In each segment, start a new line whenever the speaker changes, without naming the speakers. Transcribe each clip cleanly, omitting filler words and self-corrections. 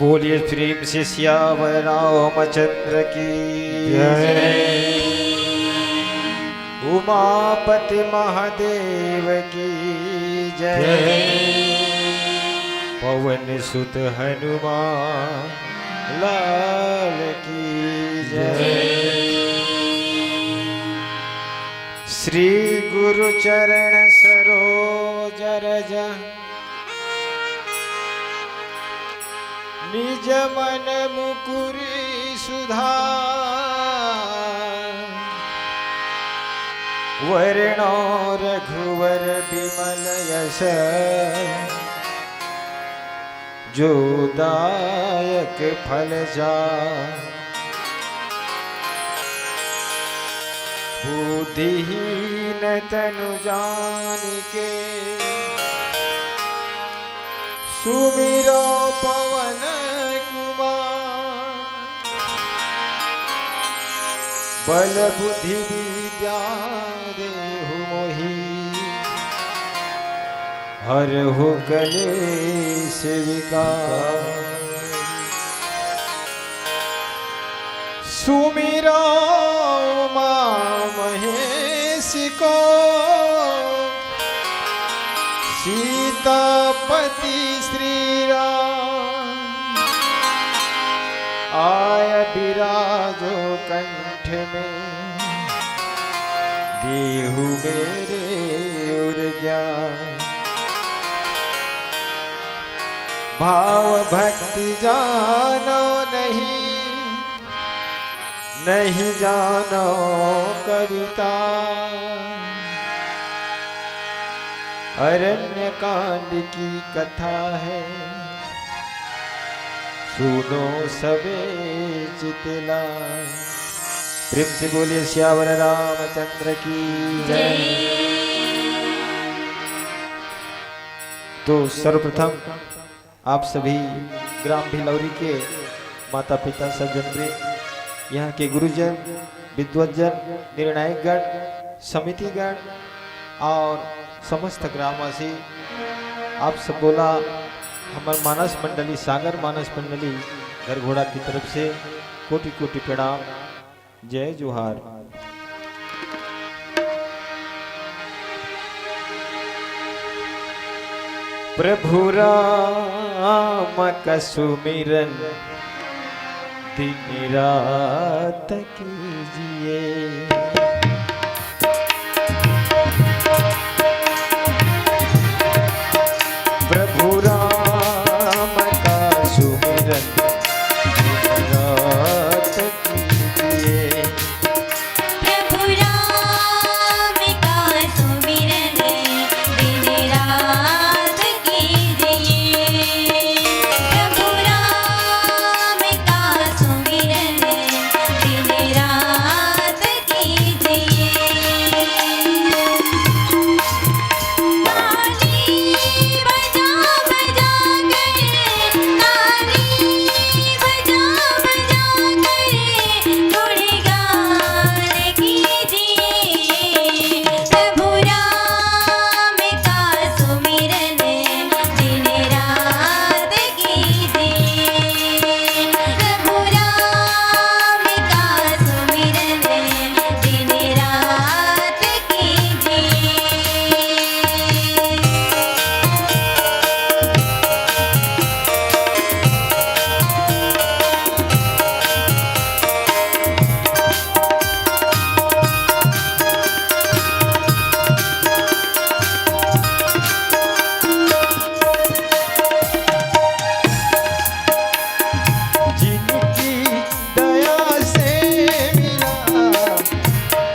बोलिए प्रेम से सियावर रामचंद्र की
जय।
उमापति महादेव की जय। पवन सुत हनुमान लाल की जय। श्री गुरु चरण सरोज रज निज मन मुकुरी सुधार। वर्णो रघुवर विमल यश जो दायक फल जा। बुद्धिहीन तनु जानिके सुमिरो पवन कुमार। बल बुद्धि विद्या देहु मोहि हरहु कलेश विकार। सुमिरो उमा महेश को सीतापति श्री राम। आय विराजो कंठ में देहु मेरे उर ज्ञान। भाव भक्ति जानो नहीं नहीं जानो कविता। अरण्य कांड की कथा है सुनो सबे चितला। प्रेम से बोलिए सियावर रामचंद्र की जय। तो सर्वप्रथम आप सभी ग्राम भिलौरी के माता पिता सज्जनवृंद, यहाँ के गुरुजन, विद्वज्जन, निर्णायकगण, समितिगण और समस्त ग्रामवासी, आप सब बोला हमार मानस मंडली, सागर मानस मंडली गरघोड़ा की तरफ से कोटि कोटि प्रणाम, जय जोहार। प्रभु राम का सुमिरन दिन रात कीजिए। प्रभु राम का सुमिरन दिन रात कीजिए।
प्रभु राम का सुमिरन दिन रात कीजिए। प्रभु राम का सुमिरन दिन रात कीजिए।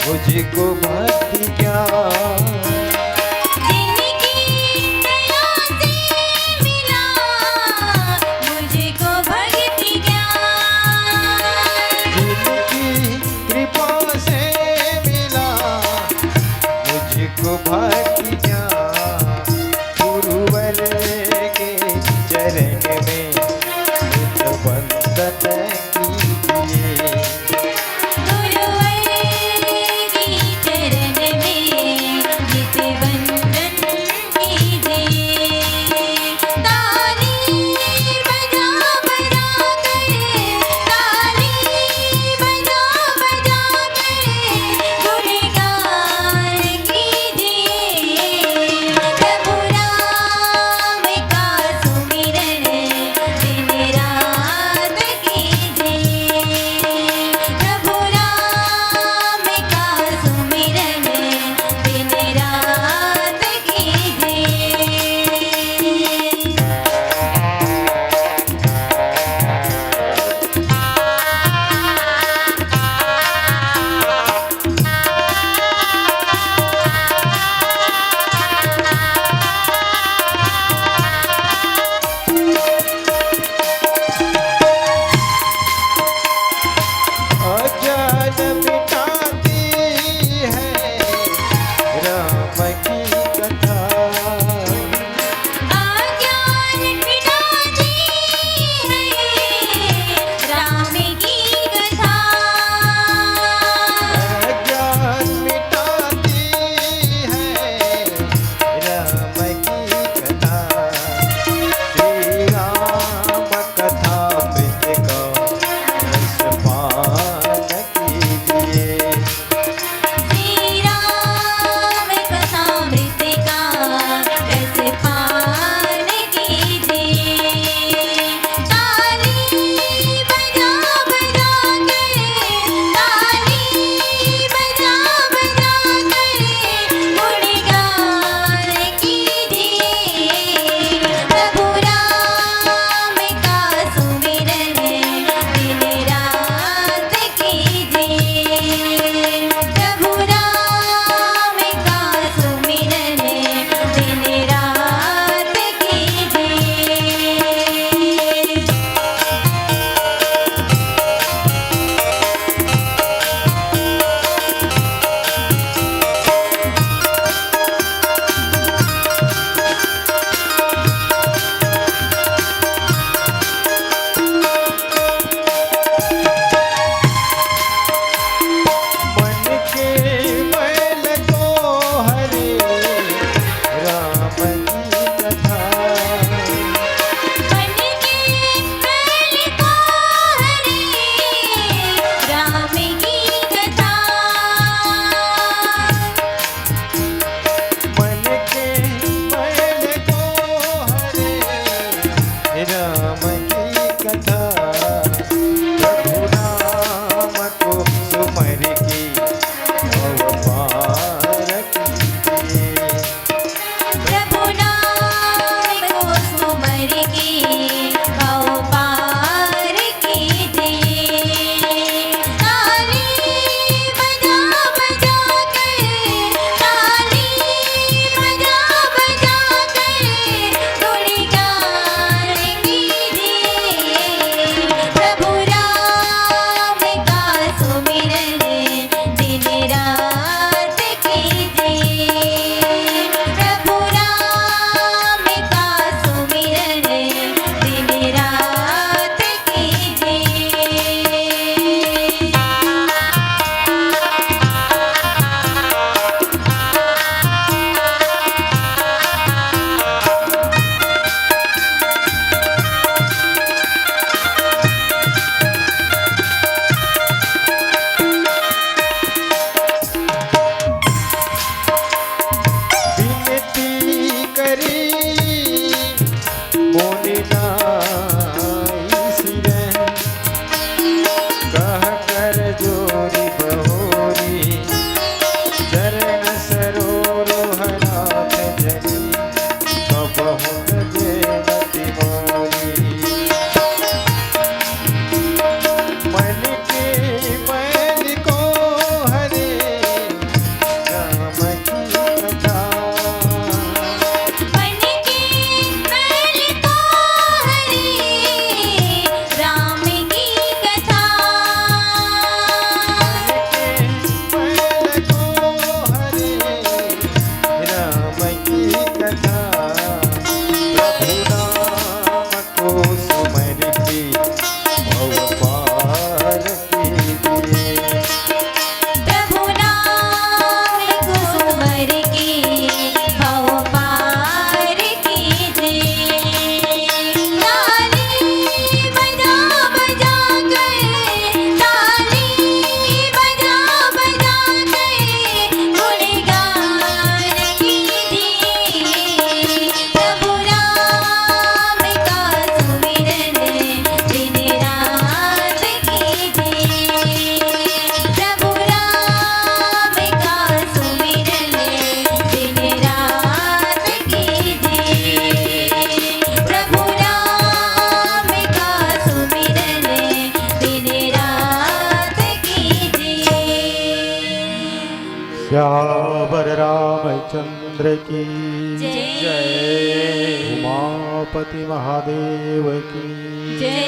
मुझको भक्ति ज्ञान,
जिनकी दया से मिला मुझको भक्ति ज्ञान।
जिनकी कृपा से मिला मुझको भक्ति ज्ञान। गुरुवर के चरण में नित वंदन कीजिए।
गुरुवर की चरण
मिटाती है राम की कथा।
अज्ञान मिटाती है राम की कथा।
अज्ञान मिटाती है राम की कथा। श्री राम कथा मृत का रसपान कीजिए।
श्री राम कथा मृत का रसपान कीजिए। ताली बजा बजा कर, ताली बजा बजा कर गुणगान कीजिए। प्रभु राम का सुमिरन दिन रात कीजिए। प्रभु राम का सुमिरन दिन रात कीजिए।
मन के मैल को हरे राम की कथा।
मन के मैल को हरे राम की कथा।
मन के मैल को हरे राम की कथा। प्रभु नाम को सुमर की भव पार कीजिए।
प्रभु नाम को सुमर के भव पार कीजिए। ताली बजा बजा कर, ताली बजा बजा कर गुणगान कीजिए। प्रभु राम का सुमिरन दिन रात कीजिए। प्रभु राम का सुमिरन दिन रात कीजिए।
विनती करी मोनि नाई सिरन। कह कर जोरी बहोरी चरण सरोरुह नाथ जनी। कबहु न जेमति मोरी। मन के मैल को हरे राम की कथा।
मन के मैल को हरे राम की कथा।
मैल को हरे राम की कथा। प्रभु नाम को सुमर की भव पार कीजिए।
प्रभु नाम को सुमर के भव पार कीजिए। ताली बजा बजा कर, ताली बजा बजा कर गुणगान कीजिए। प्रभु राम का सुमिरन दिन रात कीजिए। प्रभु राम का सुमिरन दिन रात कीजिए। प्रभु राम का सुमिरन दिन रात कीजिए।
श्यावर रामचंद्र की
जय।
उमापति महादेव की
जय।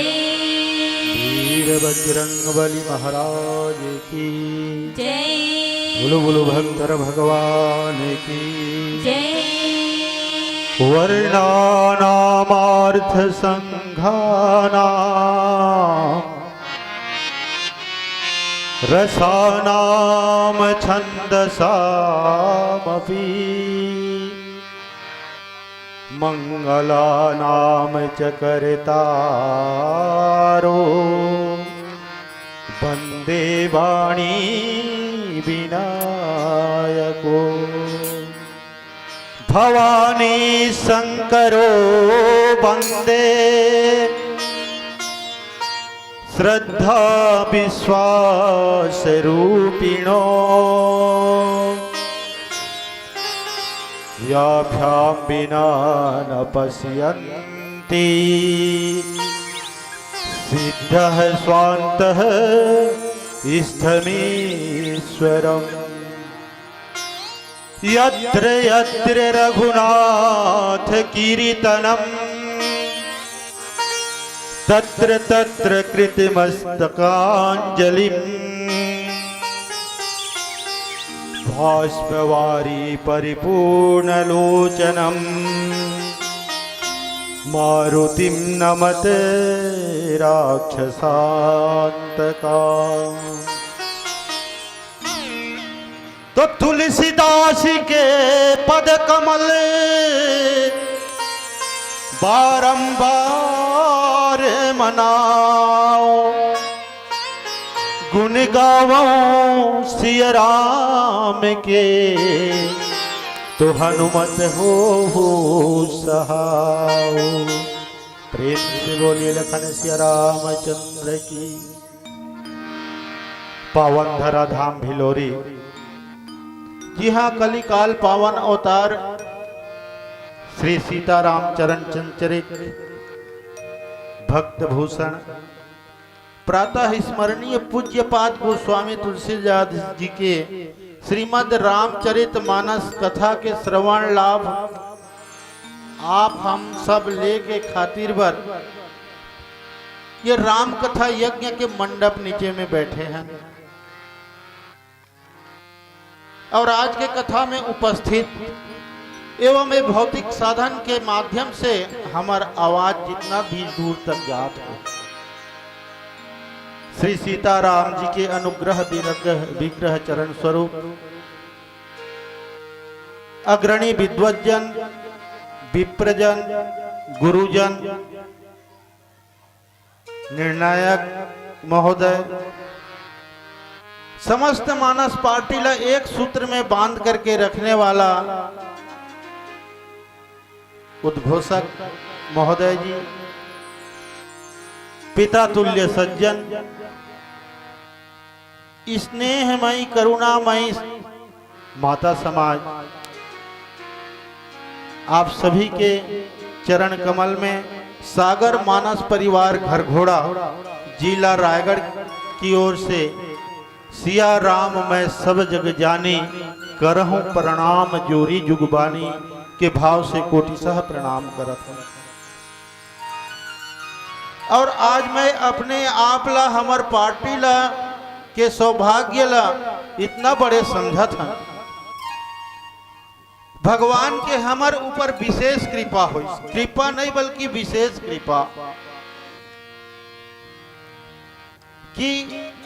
वीर बजरंग बली महाराज की
जय
बोलो बोलो भक्तर भगवान की
जय
वर्णानामार्थ संघानां रसानां छन्दसामपि मंगलानां च कर्तारो वन्दे वाणी विनायको भवानी शंकरो वन्दे श्रद्धा विश्वास रूपिणो याभ्यां विना न पश्यन्ति सिद्धः स्वान्तः इष्टमीश्वरम् यत्र यत्र रघुनाथ कीर्तनम् तत्र तत्र कृतमस्तकाञ्जलिम् भाष्पवारी परिपूर्णलोचनम् मारुतिं नमते राक्षसान्तका। तो तुलसीदास के पद कमल बारंबार मनाओ गुण गावो सिया राम के तो हनुमत हो सहाओ। प्रेम से बोलिए लखन सिया रामचंद्र की। पावन धरा धाम भिलोरी जी हाँ, कलिकाल पावन अवतार श्री सीताराम चरण चंचरित भक्त भूषण प्रातः स्मरणीय पूज्यपाद गोस्वामी तुलसीदास जी के श्रीमद् रामचरित मानस कथा के श्रवण लाभ आप हम सब लेके खातिर बर ये राम कथा यज्ञ के मंडप नीचे में बैठे हैं और आज के कथा में उपस्थित एवं ये भौतिक साधन के माध्यम से हमार आवाज जितना भी दूर तक जात हो, श्री सीताराम जी के अनुग्रह विग्रह चरण स्वरूप अग्रणी विद्वज्जन विप्रजन गुरुजन निर्णायक महोदय समस्त मानस पार्टी ला एक सूत्र में बांध करके रखने वाला उद्घोषक महोदय जी, पिता तुल्य सज्जन, स्नेहमयी करुणामयी माता समाज, आप सभी के चरण कमल में सागर मानस परिवार घर घोड़ा जिला रायगढ़ की ओर से सिया राम मैं सब जग जानी करहूं प्रणाम जोरी जुगबानी के भाव से कोटिशः प्रणाम करत हूं। और आज मैं अपने आप ला हमर पार्टी ला के सौभाग्य ला इतना बड़े समझत हूं। भगवान के हमर ऊपर विशेष कृपा हुई, कृपा नहीं बल्कि विशेष कृपा कि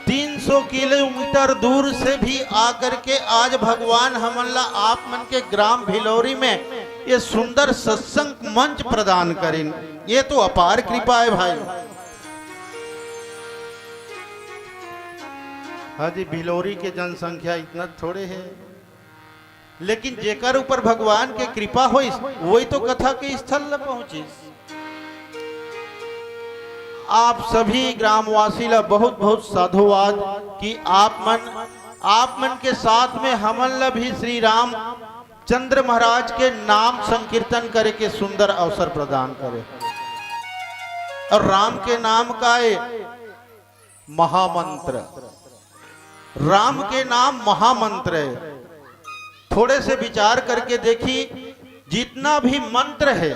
300 किलोमीटर दूर से भी आकर के आज भगवान हमला आप मन के ग्राम भिलौरी में ये सुंदर सत्संग मंच प्रदान करें, ये तो अपार कृपा है भाई। हाँ जी, भिलौरी के जनसंख्या इतना थोड़े है, लेकिन जेकर ऊपर भगवान के कृपा हो वही तो कथा के स्थल न पहुंची। आप सभी ग्रामवासी ला बहुत बहुत साधुवाद कि आप मन के साथ में हमन ला भी श्री राम चंद्र महाराज के नाम संकीर्तन करे के सुंदर अवसर प्रदान करे। और राम के नाम का महामंत्र, राम के नाम महामंत्र है। थोड़े से विचार करके देखी, जितना भी मंत्र है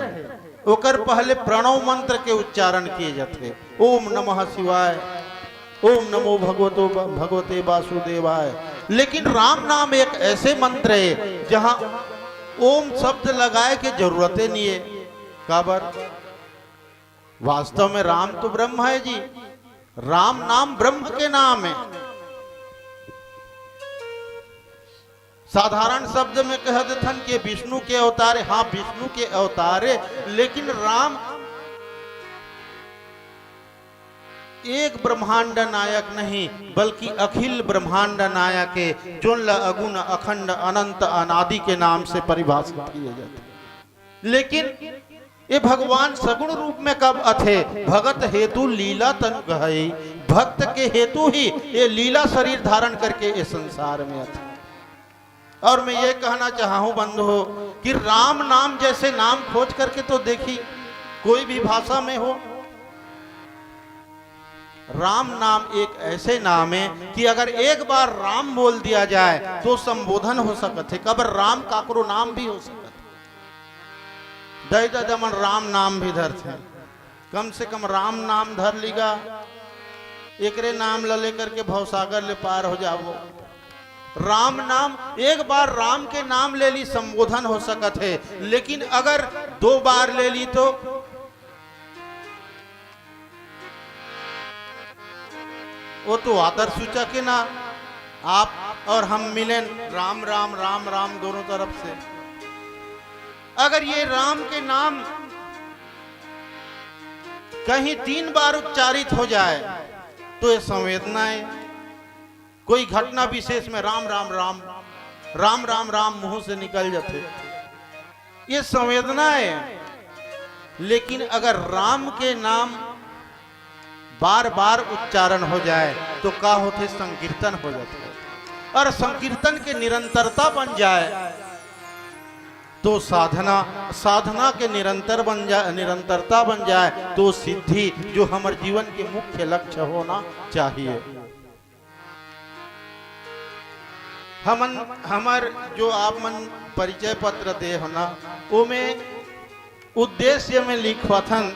ओकर पहले प्रणव मंत्र के उच्चारण किए जाते। ओम नमः शिवाय, ओम नमो भगवते वासुदेवाय। लेकिन राम नाम एक ऐसे मंत्र है जहां ओम शब्द लगाए के जरूरत ही नहीं है। काबर वास्तव में राम तो ब्रह्म है जी, राम नाम ब्रह्म के नाम है। साधारण शब्द में कह देथन कि विष्णु के अवतारे, हाँ विष्णु के अवतारे, लेकिन राम एक ब्रह्मांड नायक नहीं बल्कि अखिल ब्रह्मांड नायक है, जो अगुण अखंड अनंत अनादि के नाम से परिभाषित किए जाते। लेकिन ये भगवान सगुण रूप में कब अथे? भगत हेतु लीला तन गए, भक्त के हेतु ही ये लीला शरीर धारण करके इस संसार में अथे। और मैं ये कहना चाहा हूं बंधु कि राम नाम जैसे नाम खोज करके तो देखी, कोई भी भाषा में हो, राम नाम एक ऐसे नाम है कि अगर एक बार राम बोल दिया जाए तो संबोधन हो सकते। कब राम काकरो नाम भी हो सकते, दय दमन राम नाम भी धरते। कम से कम राम नाम धर लीगा, एकरे नाम ल लेकर के भवसागर ले पार हो जाओ। राम नाम एक बार राम के नाम ले ली संबोधन हो सकत है, लेकिन अगर 2 बार ले ली तो वो तो आदर सूचक है ना। आप और हम मिलें राम राम राम राम दोनों तरफ से। अगर ये राम के नाम कहीं 3 बार उच्चारित हो जाए तो ये संवेदना है। कोई घटना विशेष में राम राम राम राम राम राम मुंह से निकल जाते, ये संवेदना है। लेकिन अगर राम के नाम बार बार उच्चारण हो जाए तो क्या होते? संकीर्तन हो जाते। और संकीर्तन के निरंतरता बन जाए तो साधना के निरंतरता बन जाए तो सिद्धि, जो हमारे जीवन के मुख्य लक्ष्य होना चाहिए। हमार जो आप मन परिचय पत्र दे होना, वो में उद्देश्य में लिखवाथन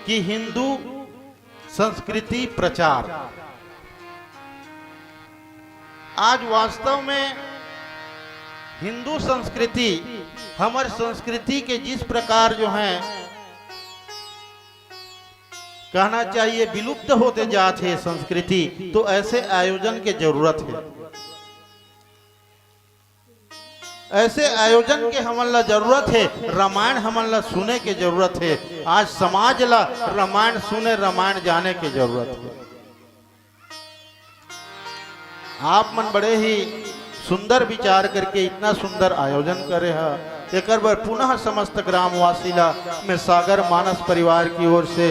कि हिंदू संस्कृति प्रचार। आज वास्तव में हिंदू संस्कृति, हमारे संस्कृति के जिस प्रकार जो है कहना चाहिए विलुप्त होते जाते हैं संस्कृति, तो ऐसे आयोजन की जरूरत है। ऐसे आयोजन के हमला जरूरत है। रामायण हमला सुने की जरूरत है। आज समाज ला रामायण सुने, रामायण जाने की जरूरत है। आप मन बड़े ही सुंदर विचार करके इतना सुंदर आयोजन करे है। एक बार पुनः समस्त ग्रामवासी ला मैं सागर मानस परिवार की ओर से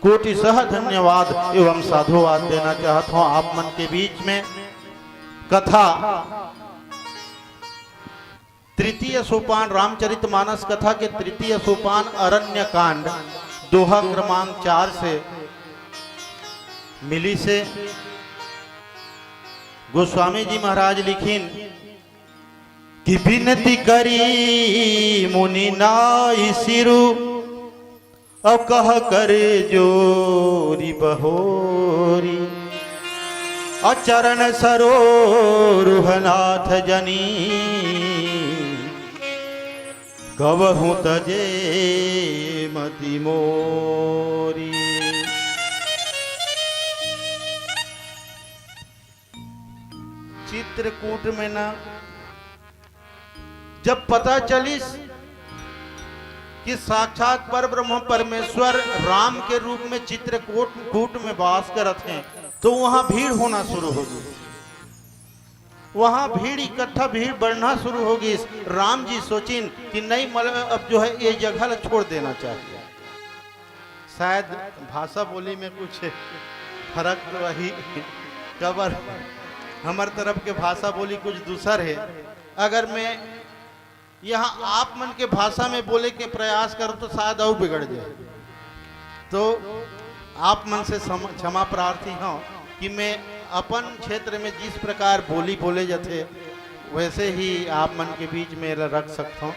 कोटि सह धन्यवाद एवं साधुवाद देना चाहता हूँ। आप मन के बीच में कथा तृतीय सोपान, रामचरितमानस कथा के तृतीय सोपान अरण्य कांड दोहा क्रमांक 4 से मिली से गोस्वामी जी महाराज लिखिन कि विनती करी मुनि नाई सिरु, अब कह करे जोरी बहोरी, अचरण सरोरुहनाथ जनी, कबहू तजे मति मोरी। चित्रकूट में ना जब पता चली कि साक्षात पर ब्रह्म परमेश्वर राम के रूप में चित्रकूट में वास करते हैं, तो वहां भीड़ होना शुरू होगी। वहां भीड़ इकट्ठा, भीड़ बढ़ना शुरू होगी। राम जी सोचिन कि नहीं, मतलब अब जो है ये जगह छोड़ देना चाहिए। शायद भाषा बोली में कुछ फर्क तो वही, कबर हमार तरफ के भाषा बोली कुछ दूसर है। अगर मैं यहाँ आप मन के भाषा में बोले के प्रयास करूं तो शायद और बिगड़ जाए। तो आप मन से क्षमा प्रार्थी हूँ कि मैं अपन क्षेत्र में जिस प्रकार बोली बोले जाते वैसे ही आप मन के बीच में रख सकता हूँ।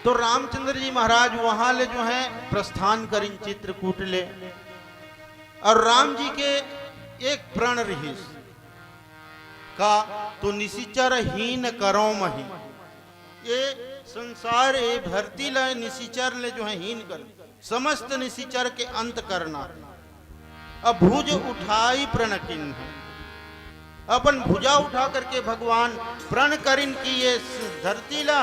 तो रामचंद्र जी महाराज वहां ले जो है प्रस्थान करें चित्रकूट ले। और राम जी के एक प्रण रहीस का तो निशिचर हीन करो मही, ये संसार ये धरती ले निशिचर ले जो है हीन कर, समस्त निशिचर के अंत करना। अब भुज उठाई प्रण किन, अपन भुजा उठा करके भगवान प्रण करिन की ये धरती ला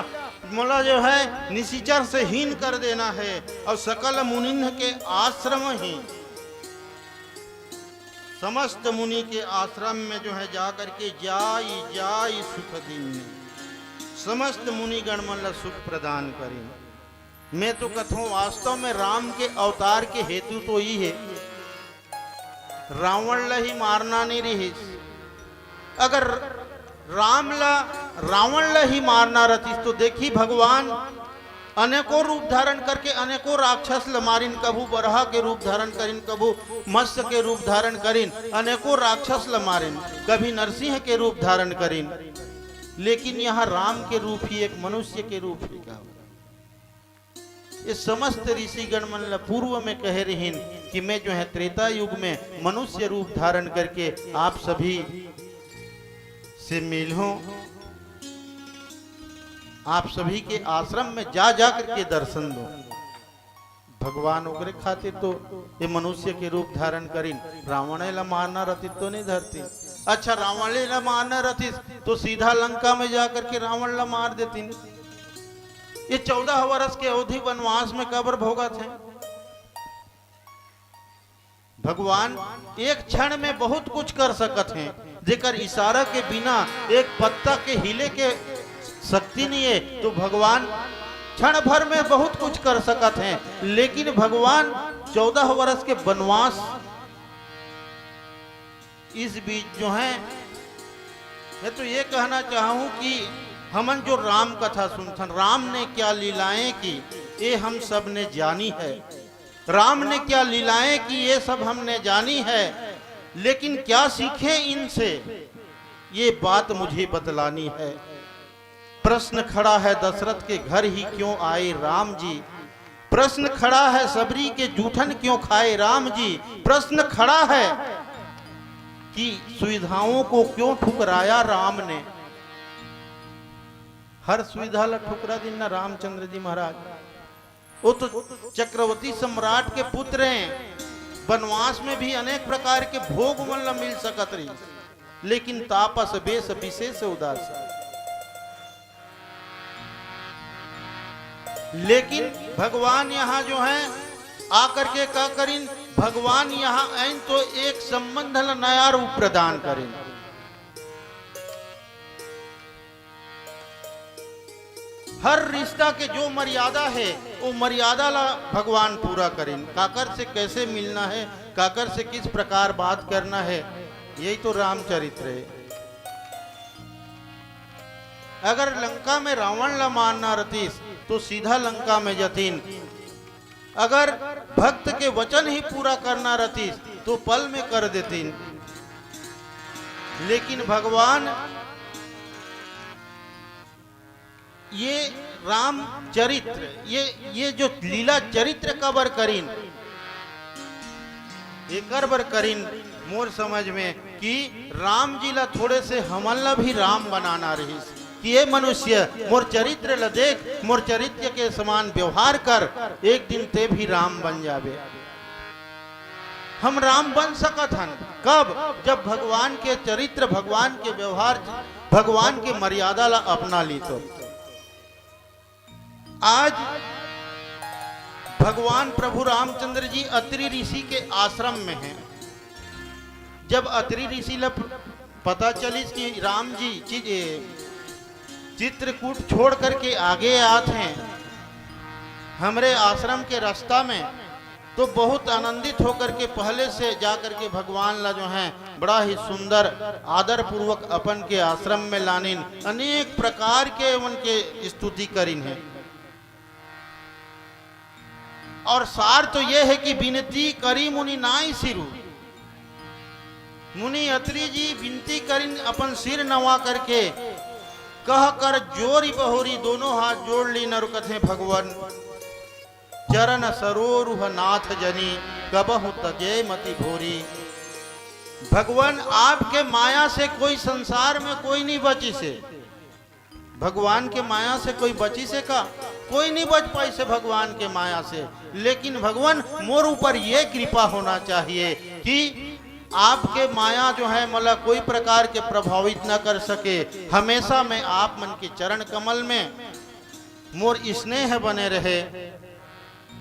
मोला जो है निशिचर से हीन कर देना है और सकल मुनिन के आश्रम ही, समस्त मुनि के आश्रम में जो है जा करके जाई जाई सुख दिन, समस्त मुनि गण मन सुख प्रदान करें। मैं तो कथूं वास्तव में राम के अवतार के हेतु तो ही है, रावण ला ही मारना नहीं रही। अगर रावण ला ही मारना रहती तो देखी भगवान अनेकों रूप धारण करके अनेकों राक्षस ल मारिन, कभू बरहा के रूप धारण करिन, कभू मत्स्य के रूप धारण करिन, अनेकों राक्षस ल मारिन, कभी नरसिंह के रूप धारण करिन, लेकिन यहाँ राम के रूप ही एक मनुष्य के रूप ही का। ये समस्त ऋषि गण मन पूर्व में कह रही कि मैं जो है त्रेता युग में मनुष्य रूप धारण करके आप सभी से मिलूं, आप सभी के आश्रम में जा जा करके दर्शन दो। भगवान ओकरे खातिर तो ये मनुष्य के रूप धारण करीन, रावण ला मारना रहती तो नहीं धरती। अच्छा रावण ला मारना रहती तो सीधा लंका में जा करके रावण ला मार देती। ये 14 वर्ष के अवधि वनवास में कब्र भोगा थे। भगवान एक क्षण में बहुत कुछ कर सकत हैं, जेकर इशारा के बिना एक पत्ता के हिले के शक्ति नहीं है, तो भगवान क्षण भर में बहुत कुछ कर सकत हैं। लेकिन भगवान 14 वर्ष के वनवास इस बीच जो है, मैं तो ये कहना चाहूं कि हमन जो राम कथा सुनथन, राम ने क्या लीलाएं की ये हम सब ने जानी है, राम ने क्या लीलाएं की ये सब हमने जानी है, लेकिन क्या सीखे इनसे ये बात मुझे बतलानी है। प्रश्न खड़ा है दशरथ के घर ही क्यों आए राम जी, प्रश्न खड़ा है सबरी के जूठन क्यों खाए राम जी, प्रश्न खड़ा है कि सुविधाओं को क्यों ठुकराया राम ने। हर सुविधा ला ठुकरा दिन ना रामचंद्र जी महाराज, वो तो चक्रवर्ती सम्राट के पुत्र हैं, वनवास में भी अनेक प्रकार के भोग मन ला मिल सकत रही, लेकिन तापस बेस विशेष उदास। लेकिन भगवान यहाँ जो है आकर के क्या करीन, भगवान यहाँ आइन तो एक संबंध ला नया रूप प्रदान करें। हर रिश्ता के जो मर्यादा है वो मर्यादा ला भगवान पूरा करें। काकर से कैसे मिलना है, काकर से किस प्रकार बात करना है, यही तो रामचरित्र है। अगर लंका में रावण ला मारना रतीस तो सीधा लंका में जतीन, अगर भक्त के वचन ही पूरा करना रतीस तो पल में कर देतीन। लेकिन भगवान ये राम चरित्र, ये जो लीला चरित्र कबर करीन, ये करबर करीन मोर समझ में कि राम जी ला थोड़े से हमन ला भी राम बनाना रही कि ये मनुष्य मोर चरित्र ला देख, मोर चरित्र के समान व्यवहार कर, एक दिन ते भी राम बन जावे। हम राम बन सकत हन कब, जब भगवान के चरित्र, भगवान के व्यवहार, भगवान के मर्यादा ला अपना ली। तो आज भगवान प्रभु रामचंद्र जी अत्रि ऋषि के आश्रम में हैं। जब अत्रि ऋषि ला पता चली कि राम जी चित्रकूट छोड़ करके आगे आते हैं हमरे आश्रम के रास्ता में, तो बहुत आनंदित होकर के पहले से जाकर के भगवान ला जो है बड़ा ही सुंदर आदर पूर्वक अपन के आश्रम में लानिन, अनेक प्रकार के उनके स्तुति करिन है। और सार तो यह है कि विनती करी मुनि नाई सिरु, मुनि अत्रि जी विनती करिन अपन सिर नवा करके, कह कर जोरी बहोरी दोनों हाथ जोड़ ली, नरुकथे भगवान चरण सरोरुह नाथ जनी। कबहु तजे मति भोरी। भगवान आपके माया से कोई संसार में कोई नहीं बची से, भगवान के माया से कोई बची से का कोई नहीं बच पाई से भगवान के माया से। लेकिन भगवान मोर ऊपर ये कृपा होना चाहिए कि आपके माया जो है मतलब कोई प्रकार के प्रभावित न कर सके। हमेशा मैं आप मन के चरण कमल में मोर स्नेह बने रहे।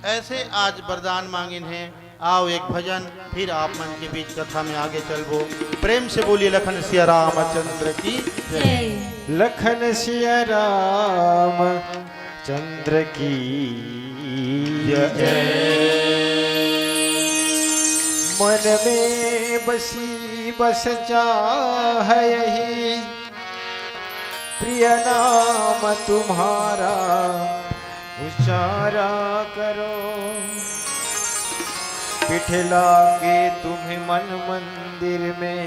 ऐसे आज वरदान मांगिन है। आओ एक भजन, फिर आप मन के बीच कथा में आगे चलबो। प्रेम से बोलिए लखन सिया रामचंद्र की जय।
जय।
लखन सिया राम चंद्र की जय। मन में बसी बस चाह यही, प्रिय नाम तुम्हारा उच्चारा करो। पिठला के तुम्हें मन मंदिर में,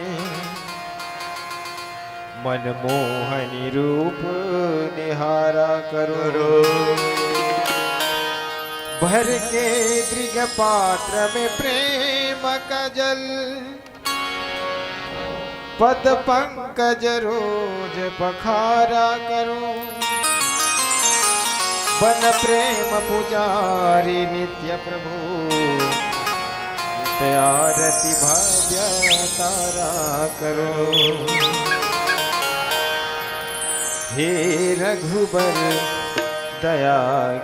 मनमोहनी रूप निहारा करो। भर के दृग पात्र में प्रेम का जल, पद पंकज रोज पखारा करो। बन प्रेम पुजारी नित्य प्रभु, आरती भाग्य तारा करो। हे रघुबर दया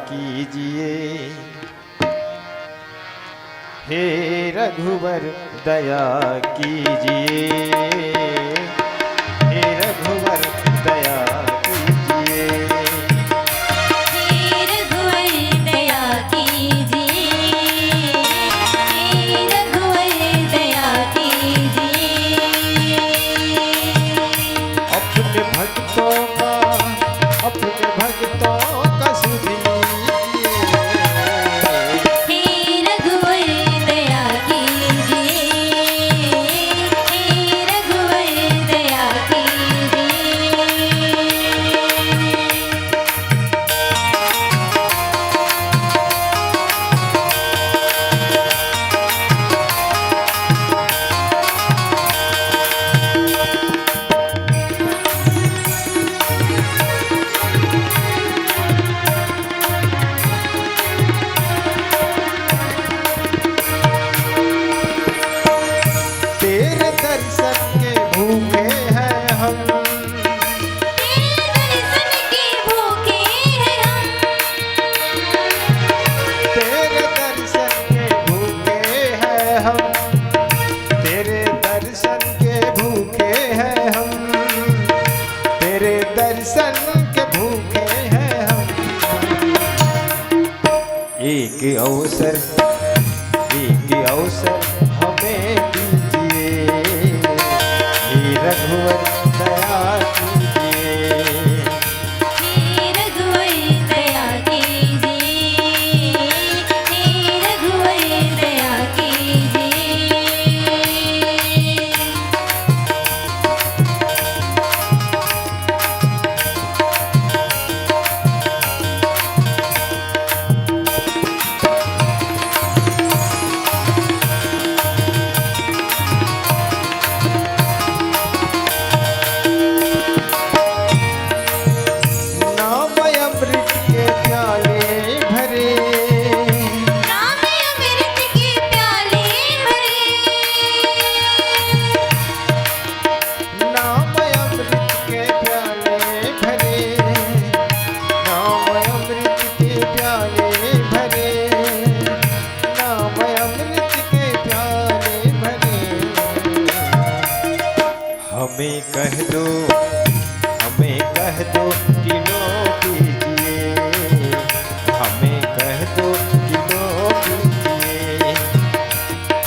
कीजिए, हे रघुबर दया कीजिए, हे रघुबर दया कीजिए।
हे रघुवर दया कीजिए, हे रघुवर दया कीजिए।
अपने भक्तों का, अपने भक्तों का सुध लीजिए।
हे रघुवर दया कीजिए, हे रघुवर दया कीजिए।
तेरे दर्शन के भूखे हैं हम,
तेरे दर्शन के भूखे हैं हम,
तेरे दर्शन के भूखे हैं हम, तेरे दर्शन के भूखे हैं हम, तेरे दर्शन के भूखे हैं हम। एक अवसर हमें दीजिए, हे रघुवर दया कीजिए।
हे रघुवर दया कीजिए, हे रघुवर दया कीजिए।
नाम अमृत के प्याले भरे,
नाम अमृत के प्याले भरे,
नाम अमृत के प्याले भरे, नाम अमृत के प्याले भरे, नाम अमृत के प्याले भरे। हमें कह दो, हमें कह दो कि लो कीजिए, हमें कह दो कि लो कीजिए।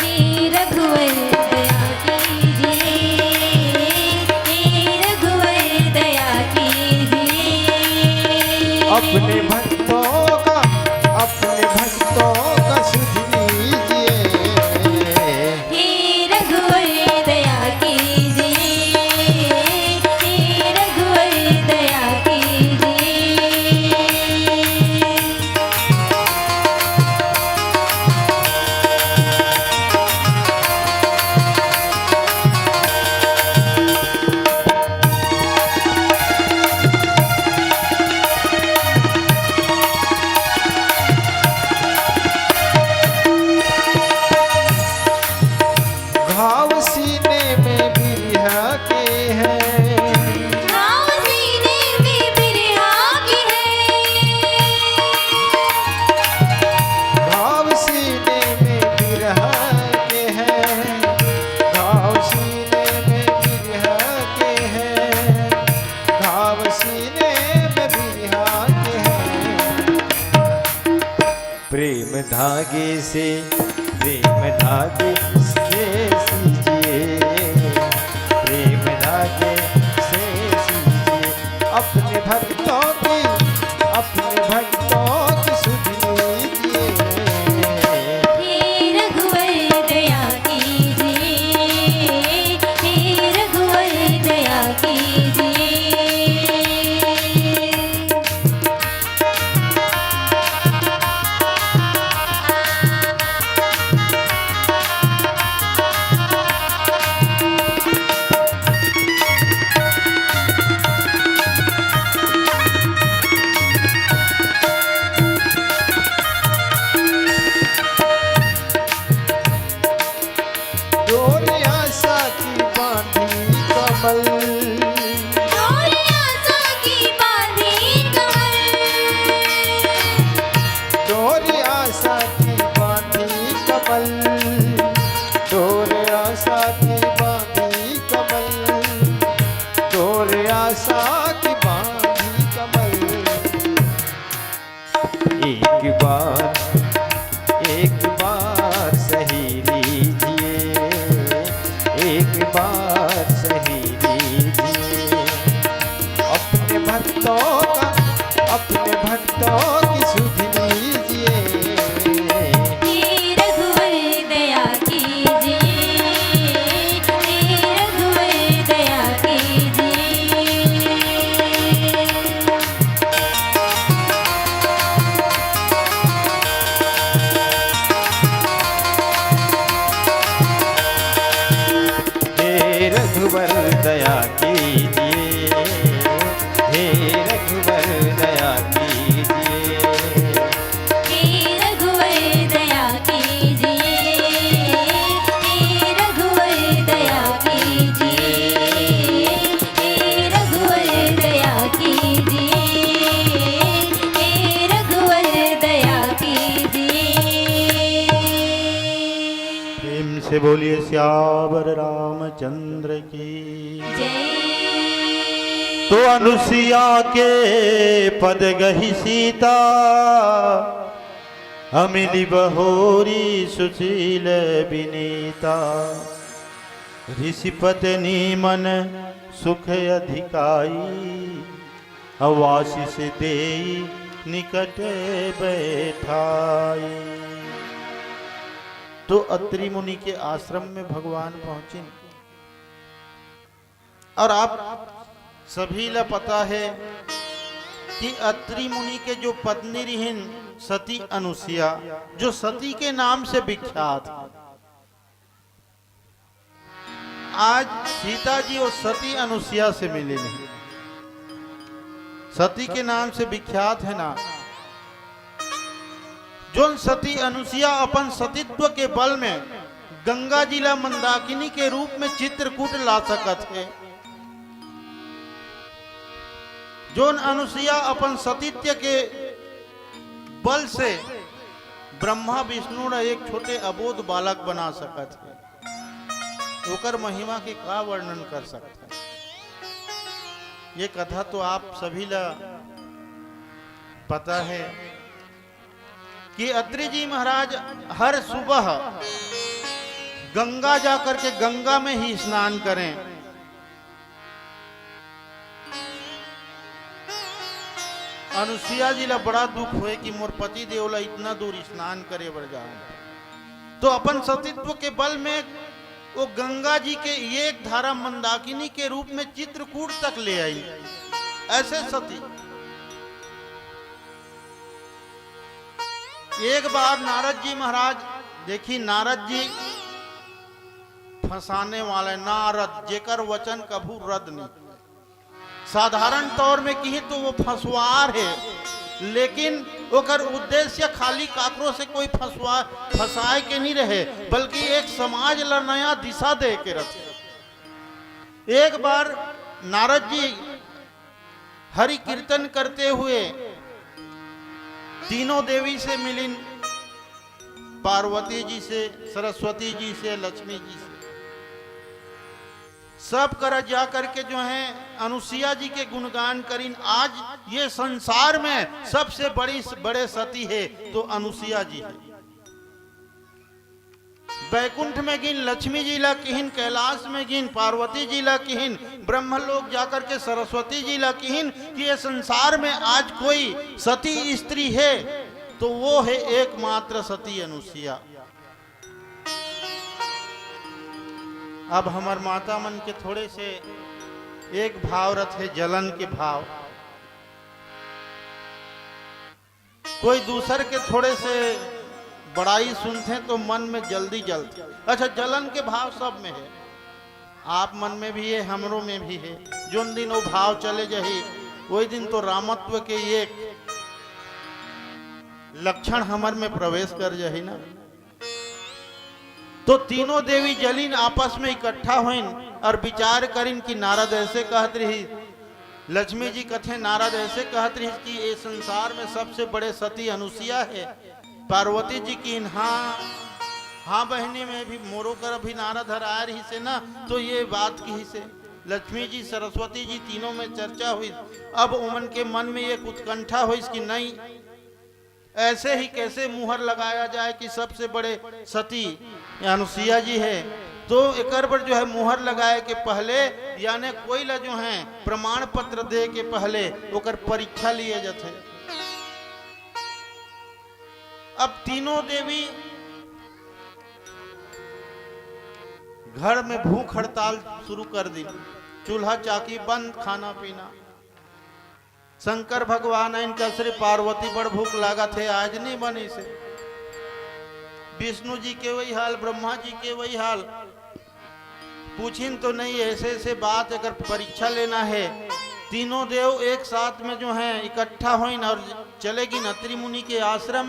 हे रघुवर दया कीजिए, हे रघुवर दया कीजिए।
अपने भक्तों का, अपने भक्तों का सुध लीजिए।
हे रघुवर दया कीजिए, हे रघुवर दया कीजिए।
धागे से प्रेम धागे से सींचिए, प्रेम धागे से सींचिए। अपने भक्तों की सुध लीजिए।
हे रघुवर दया कीजिए, हे रघुवर दया कीजिए।
डोरी आशा की बांधी कमल,
डोरी आशा की बांधी कमल,
डोरी आशा की बांधी कमल, डोरी आशा की बांधी कमल, डोरी आशा की बांधी कमल। एक बार सही लीजिए, एक बार सही लीजिए। अपने भक्तों की सुध लीजिए।
हे रघुवर दया कीजिए, हे रघुवर दया कीजिए।
हे रघुवर दया कीजिए, हे रघुवर दया कीजिए।
हे रघुवर दया कीजिए, हे रघुवर दया कीजिए, हे रघुवर दया कीजिए, हे रघुवर दया कीजिए।
प्रेम से बोलिए श्यावर रामचंद्र की।
जय।
तो अनुसुईया के पद गही सीता, अमिली बहोरी सुशील विनीता। ऋषि पत्नी मन सुख अधिकाई, अवाशिष देई निकट बैठाई। तो अत्रि मुनि के आश्रम में भगवान पहुंचे और आप सभी ला पता है कि अत्रि मुनि के जो पत्नी रहीन सती अनुसुईया, जो सती के नाम से विख्यात। आज सीता जी और सती अनुसुईया से मिले नहीं। सती के नाम से विख्यात है ना। जो सती अनुसुईया अपन सतीत्व के बल में गंगा जिला मंदाकिनी के रूप में चित्रकूट ला सकत है। जो अनुसुईया अपन सतीत्व के बल से ब्रह्मा विष्णु ने एक छोटे अबोध बालक बना सकत है। ओकर महिमा के का वर्णन कर सकता है। ये कथा तो आप सभी ला पता है कि अत्रि जी महाराज हर सुबह गंगा जाकर के गंगा में ही स्नान करें। अनुसुईया जी ला बड़ा दुख हुए कि मोर पति देव ला इतना दूर स्नान करे बर जाए, तो अपन सतीत्व के बल में वो गंगा जी के एक धारा मंदाकिनी के रूप में चित्रकूट तक ले आई। ऐसे सती एक बार नारद जी महाराज, देखी नारद जी फंसाने वाले, नारद जेकर वचन कभू रद्द नहीं। साधारण तौर में कही तो वो फंसवार है, लेकिन ओकर उद्देश्य खाली काकरों से कोई फंसाए के नहीं रहे, बल्कि एक समाज ला नया दिशा दे के रखे। एक बार नारद जी हरि कीर्तन करते हुए तीनों देवी से मिलिन, पार्वती जी से, सरस्वती जी से, लक्ष्मी जी से। सब कर जा करके जो है अनुसुईया जी के गुणगान करीन। आज ये संसार में सबसे बड़े सती है तो अनुसुईया जी है। बैकुंठ में गिन लक्ष्मी जी ला किहिन, कैलाश में गिन पार्वती जी ला किहिन, ब्रह्मलोक जाकर के सरस्वती जी ला किहिन कि ये संसार में आज कोई सती स्त्री है तो वो है एकमात्र सती अनुसुईया। अब हमार माता मन के थोड़े से एक भाव रथ है जलन के भाव, कोई दूसर के थोड़े से बड़ाई सुनते हैं तो मन में जल्दी जलते। अच्छा, जलन के भाव सब में है, आप मन में भी है, हमरों में भी है। जोन दिन वो भाव चले जाही वही दिन तो रामत्व के एक लक्षण हमर में प्रवेश कर जाही ना। तो तीनों देवी जलीन आपस में इकट्ठा हुईन और विचार करिन कि नारद ऐसे कहत रही, लक्ष्मी जी कथे नारद ऐसे कहत रही कि ये संसार में सबसे बड़े सती अनुसुईया है। पार्वती जी की हाँ बहनी में भी मोरो कर अभी नारद हर आ रही से ना, तो ये बात की ही से लक्ष्मी जी सरस्वती जी तीनों में चर्चा हुई। अब उमन के मन में एक उत्कंठा हुई कि नहीं, ऐसे ही कैसे मुहर लगाया जाए कि सबसे बड़े सती अनुसुईया जी है। तो एक पर जो है मुहर लगाए के पहले यानी कोई ला जो है प्रमाण पत्र दे के पहले ओकर परीक्षा लिए जाते। अब तीनों देवी घर में भूख हड़ताल शुरू कर दी, चूल्हा चाकी बंद, खाना पीना। शंकर भगवान इनका श्री पार्वती बड़ भूख लगा थे, आज नहीं बनी से। विष्णु जी के वही हाल, ब्रह्मा जी के वही हाल। पूछिन तो नहीं, ऐसे ऐसे बात अगर परीक्षा लेना है। तीनों देव एक साथ में जो है इकट्ठा हुईन और चलेगी अत्रि मुनि के आश्रम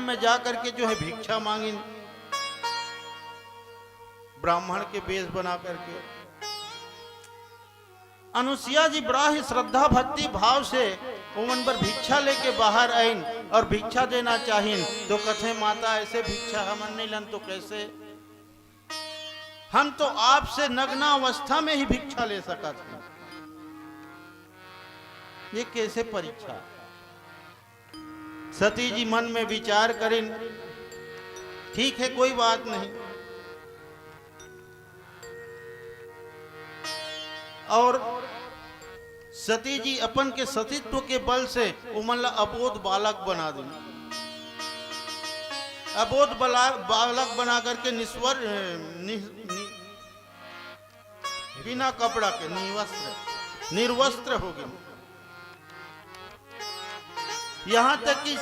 में जा करके जो है भिक्षा मांगिन, ब्राह्मण के वेश बना करके। अनुसुईया जी बड़ा ही श्रद्धा भक्ति भाव से उमन पर भिक्षा लेके बाहर आईन और भिक्षा देना चाहिन। तो कथे माता ऐसे भिक्षा हमन नहीं लन तो कैसे, हम तो आपसे नग्ना अवस्था में ही भिक्षा ले सका था, ये कैसे परीक्षा। सती जी मन में विचार करें, ठीक है कोई बात नहीं। और सती जी अपन के सतीत्व के बल से उमन ला अबोध बालक बना दें। अबोध बालक बना करके बिना कपड़ा के निर्वस्त्र हो गए। यहाँ तक कि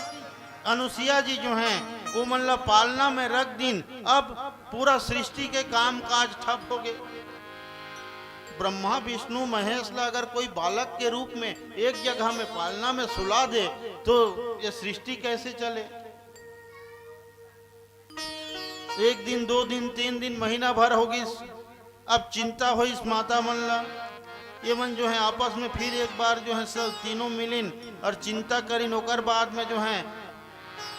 अनुसुईया जी जो हैं उमन ला पालना में रख दिन। अब पूरा सृष्टि के काम काज ठप हो गए। ब्रह्मा विष्णु महेश ला अगर कोई बालक के रूप में एक जगह में पालना में सुला दे तो ये सृष्टि कैसे चले। एक दिन, 2 दिन, 3 दिन, महीना भर होगी। अब चिंता हुई इस माता मन ला। ये मन जो है आपस में फिर एक बार जो है सब तीनों मिलिन और चिंता करिन। ओकर बाद में जो है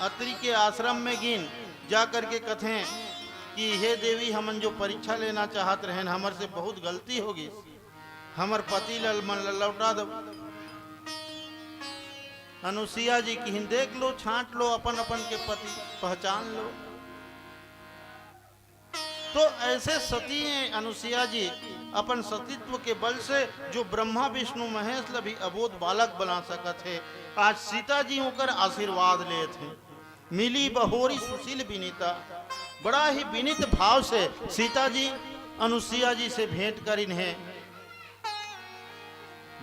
अत्रि के आश्रम में गिन जा करके कथें कि हे देवी, हमन जो परीक्षा लेना चाहत रहे हमर से बहुत गलती होगी, हमर पति मन लौटा दो। अनुसुईया जी की देख लो, छांट लो, अपन अपन के पति पहचान लो। तो ऐसे सती अनुसुईया जी अपन सतीत्व के बल से जो ब्रह्मा विष्णु महेश ला भी अबोध बालक बना सकत है। आज सीता जी होकर आशीर्वाद ले थे। मिली बहोरी सुशील विनीता, बड़ा ही विनीत भाव से सीता जी अनुसुईया जी से भेंट करिन है।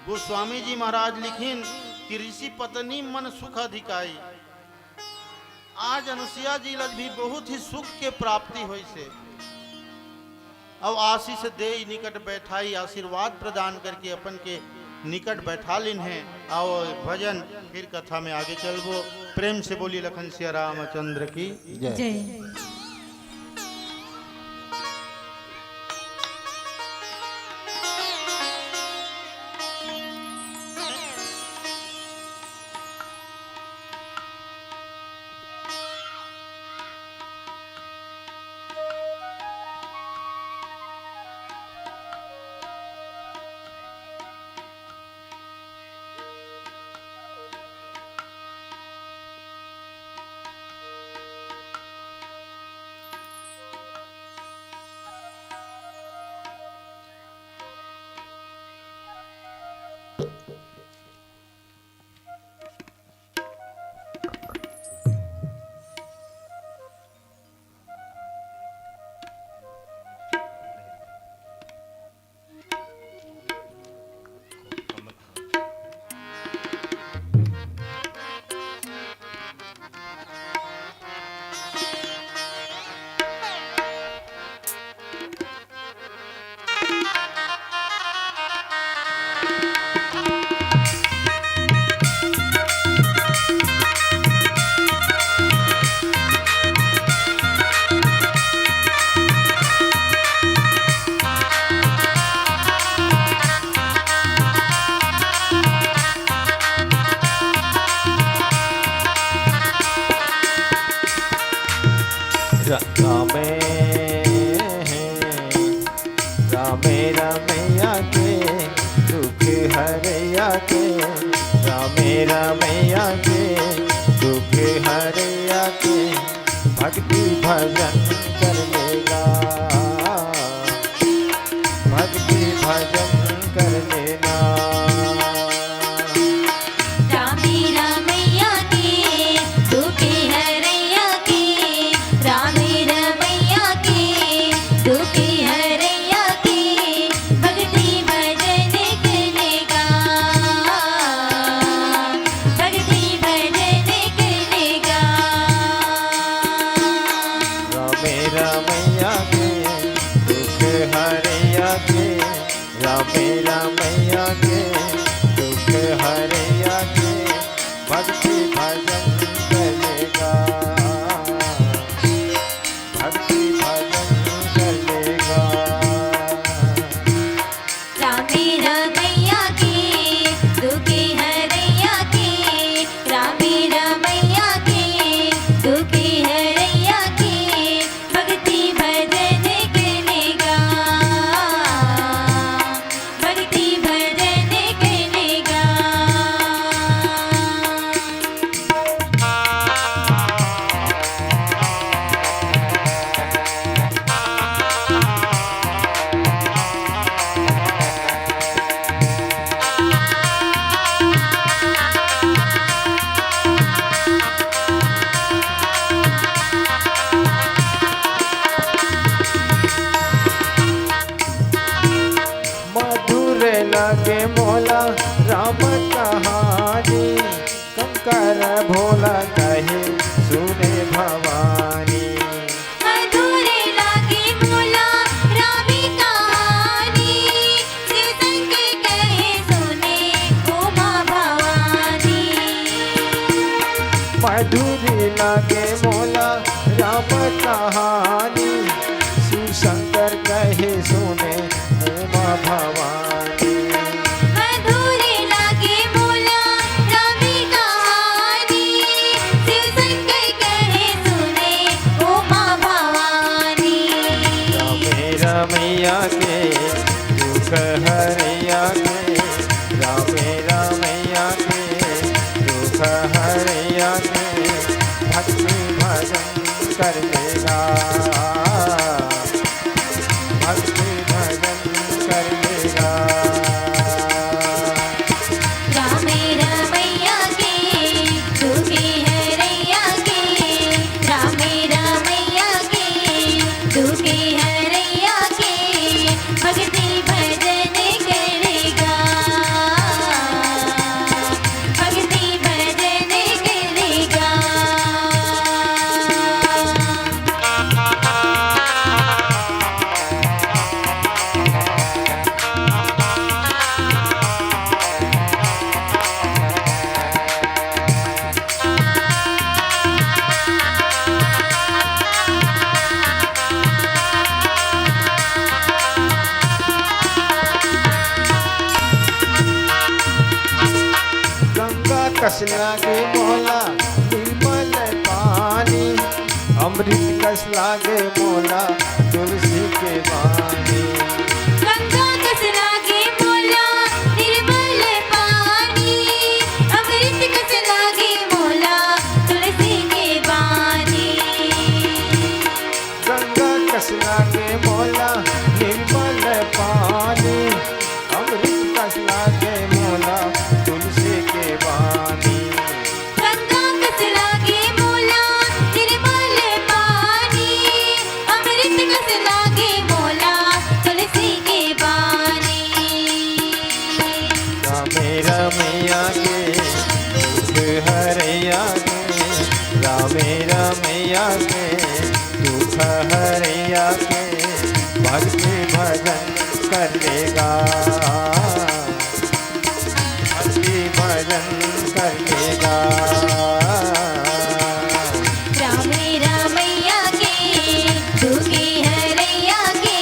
गोस्वामी जी महाराज लिखिन कि ऋषि पत्नी मन सुख अधिकाई। आज अनुसुईया जी लग भी बहुत ही सुख के प्राप्ति हुई से। अब आशीष दे निकट बैठाई, आशीर्वाद प्रदान करके अपन के निकट बैठा लिन है। आओ भजन फिर कथा में आगे चलबो। प्रेम से बोली लखन सिया रामचंद्र की जय।
रामे रामे रमैया के दुख हरैया के रामे रमैया के दुख हरैया के भक्ति भजन कर लेगा भक्ति भजन कर लेना
रामे रमैया के दुख हरैया के रामे रमैया के दुख हरैया के भक्ति भजन करेगा भक्ति भजन करेगा
रामे रमैया के दुख हरैया के रामे रमैया के दुख हरैया के भक्ति भजन करेगा भक्ति भजन करेगा
रामे रमैया के दुख हरैया के रामे रमैया के दुख हरैया के भक्ति भजन करेगा भक्ति भजन करेगा
मधुर लगे मोला राम कहानी कंकर भोला कहे सुने भवानी
मधुर लागे मोला रामी कहानी शिव संग कहे सुने उमा भवानी
मधुर लगे मोला राम कहानी शिव शंकर कहे सुने उमा भवानी
मधुर लागे मोला रामी कहानी शिव संग कहे सुने उमा भवानी
रामे रमैया के दुख हरैया के रामे रमैया के दुख हरैया के भक्ति भजन कर लेगा भक्ति भजन कर लेगा
रामे रमैया के दुख हरैया के रामे रमैया के दुख हरैया के भक्ति भजन करेगा भक्ति भजन करेगा
गंगा कस लागे मोला निर्मल पानी अमृत कस लागे मोला तुलसी के बानी
गंगा कस लागे मोला निर्मल पानी अमृत कस लागे मोला तुलसी के बानी
गंगा कस लागे मोला निर्मल पानी अमृत कस लागे मोला तुलसी के बानी
गंगा कस लागे मोला निर्मल पानी अमृत कस लागे मोला तुलसी के बानी
रामे रमैया के दुख हरैया के रामे रमैया के दुख हरैया के भक्ति भजन कर लेगा भक्ति भजन कर लेगा
रामे रमैया के दुख हरैया के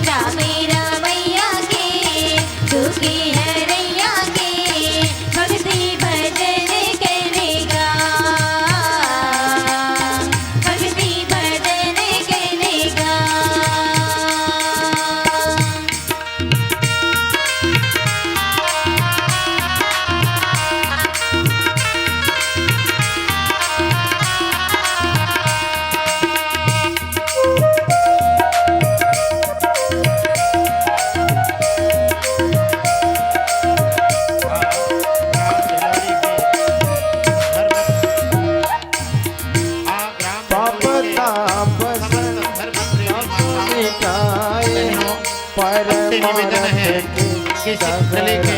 रामे रमैया के दुख हरैया के भक्ति भजन करेगा भक्ति भजन
कि चले के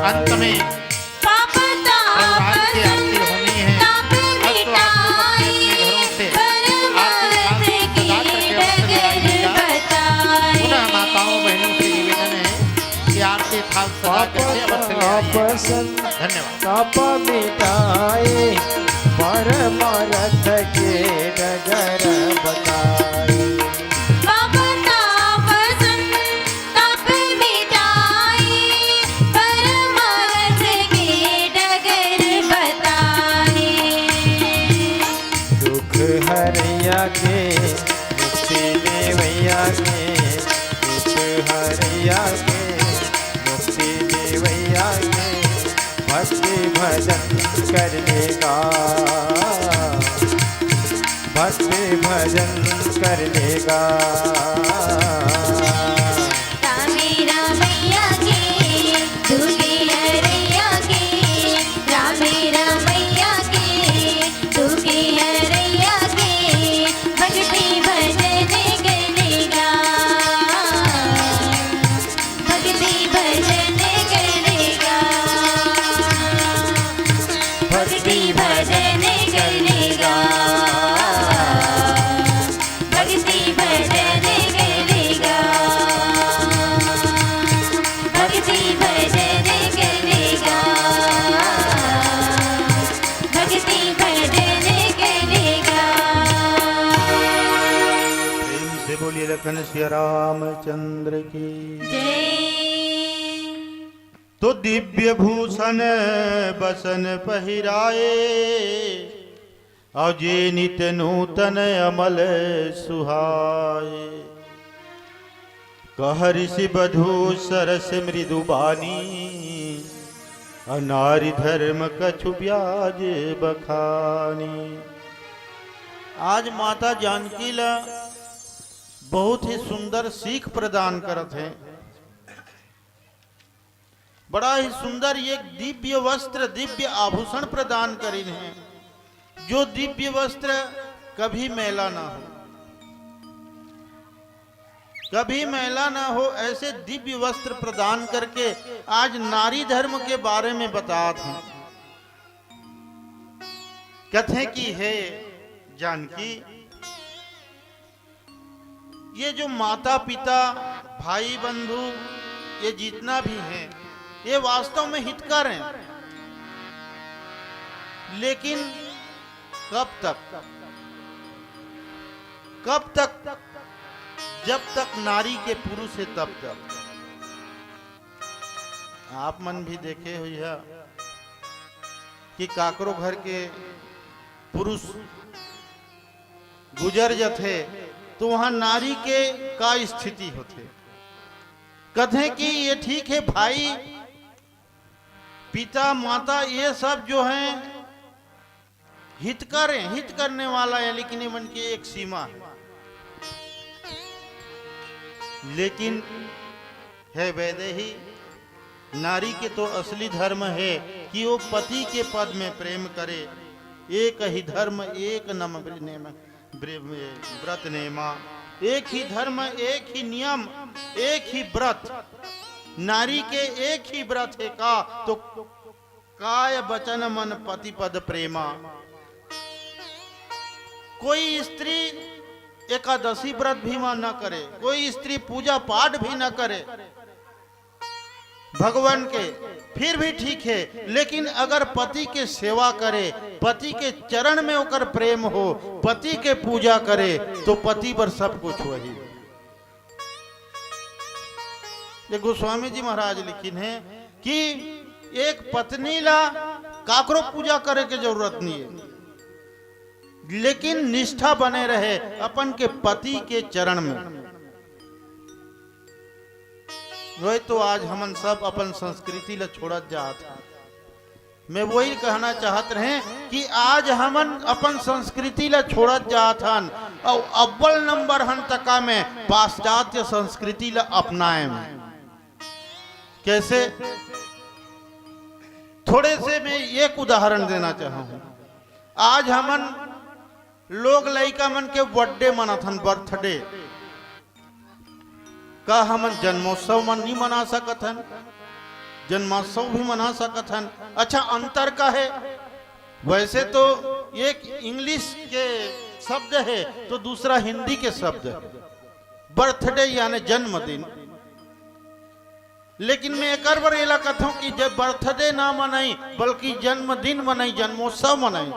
अंत में
पाप ताप
प्रभु की आरती होनी है।
ताप
अब तो आप लोग अपने अपने घरों से पुनः माताओं बहनों से निवेदन है कि आरती थाल सजा करके अवश्य ले आइए। धन्यवाद।
पाप मिटाए परमार्थ के डगर बताए।
पाप ताप संताप मिटाए परमार्थ के डगर बताए।
दुख हरिया के मुक्ति देवैया के, दुख हरिया के मुक्ति देवैया के, भक्ति भजन करने का, भक्ति भजन करने का।
रामे रामैया के दुखे हरैया के, रामे रामैया के दुखे हरैया के, भक्ति भजन करेगा, भक्ति भजन करेगा, भक्ति भजन करेगा, भक्ति भजन करेगा, भक्ति भजन करेगा, भक्ति भजन करेगा।
प्रेम से बोलिए लखन सिया रामचंद्र की।
जय।
तो दिव्य भूषण बसन पहिराए, और जे नित नूतन अमल सुहाए। कह ऋषि बधू सरस मृदुबानी, और नारी धर्म कछु ब्याज बखानी। आज माता जानकी ला बहुत ही सुंदर सीख प्रदान करत है। बड़ा ही सुंदर एक दिव्य वस्त्र दिव्य आभूषण प्रदान करीन है, जो दिव्य वस्त्र कभी मैला ना हो, कभी मैला ना हो, ऐसे दिव्य वस्त्र प्रदान करके आज नारी धर्म के बारे में बताते हैं। कथे की है जानकी, ये जो माता पिता भाई बंधु ये जितना भी हैं, ये वास्तव में हितकर हैं, लेकिन कब तक जब तक नारी के पुरुष है तब तक। आप मन भी देखे हुई है कि काकरो घर के पुरुष गुजर जाते तो वहां नारी के का स्थिति होते। कथे कि ये ठीक है भाई पिता माता ये सब जो हैं हित करें, हित करने वाला है, लेकिन इवन की एक सीमा है। लेकिन है वैदेही नारी के तो असली धर्म है कि वो पति के पद में प्रेम करे। एक ही धर्म एक नम व्रत नेमा, एक ही धर्म एक ही नियम एक ही व्रत। नारी के एक ही व्रत है का तो काय वचन मन पति पद प्रेमा। कोई स्त्री एकादशी व्रत भी न करे, कोई स्त्री पूजा पाठ भी न करे भगवान के, फिर भी ठीक है, लेकिन अगर पति के सेवा करे, पति के चरण में होकर प्रेम हो, पति के पूजा करे, तो पति पर सब कुछ वही। ये गोस्वामी जी महाराज लिखिन है कि एक पत्नी ला काकरो पूजा करे के जरूरत नहीं है, लेकिन निष्ठा बने रहे अपन के पति के चरण में। वही तो आज हमन सब अपन संस्कृति ला छोड़त जात हैं। मैं वही कहना चाहत रहे कि आज हमन अपन संस्कृति ला छोड़त जात हन, और अव्वल नंबर हन तका में पाश्चात्य संस्कृति ला अपनाए में। कैसे? थोड़े से मैं एक उदाहरण देना चाहूँ। आज हमन लोग लड़का मन के बर्थडे मनाथन, बर्थडे, का हमन जन्मोत्सव मन नहीं मना सकत हन, जन्मोत्सव भी मना सकत हन। अच्छा अंतर का है? वैसे तो एक इंग्लिश के शब्द है तो दूसरा हिंदी के शब्द है, बर्थडे यानी जन्मदिन। लेकिन मैं एक बार ये कहता हूं कि जब बर्थडे ना मनाई बल्कि जन्मदिन मनाई, जन्मोत्सव मनाई।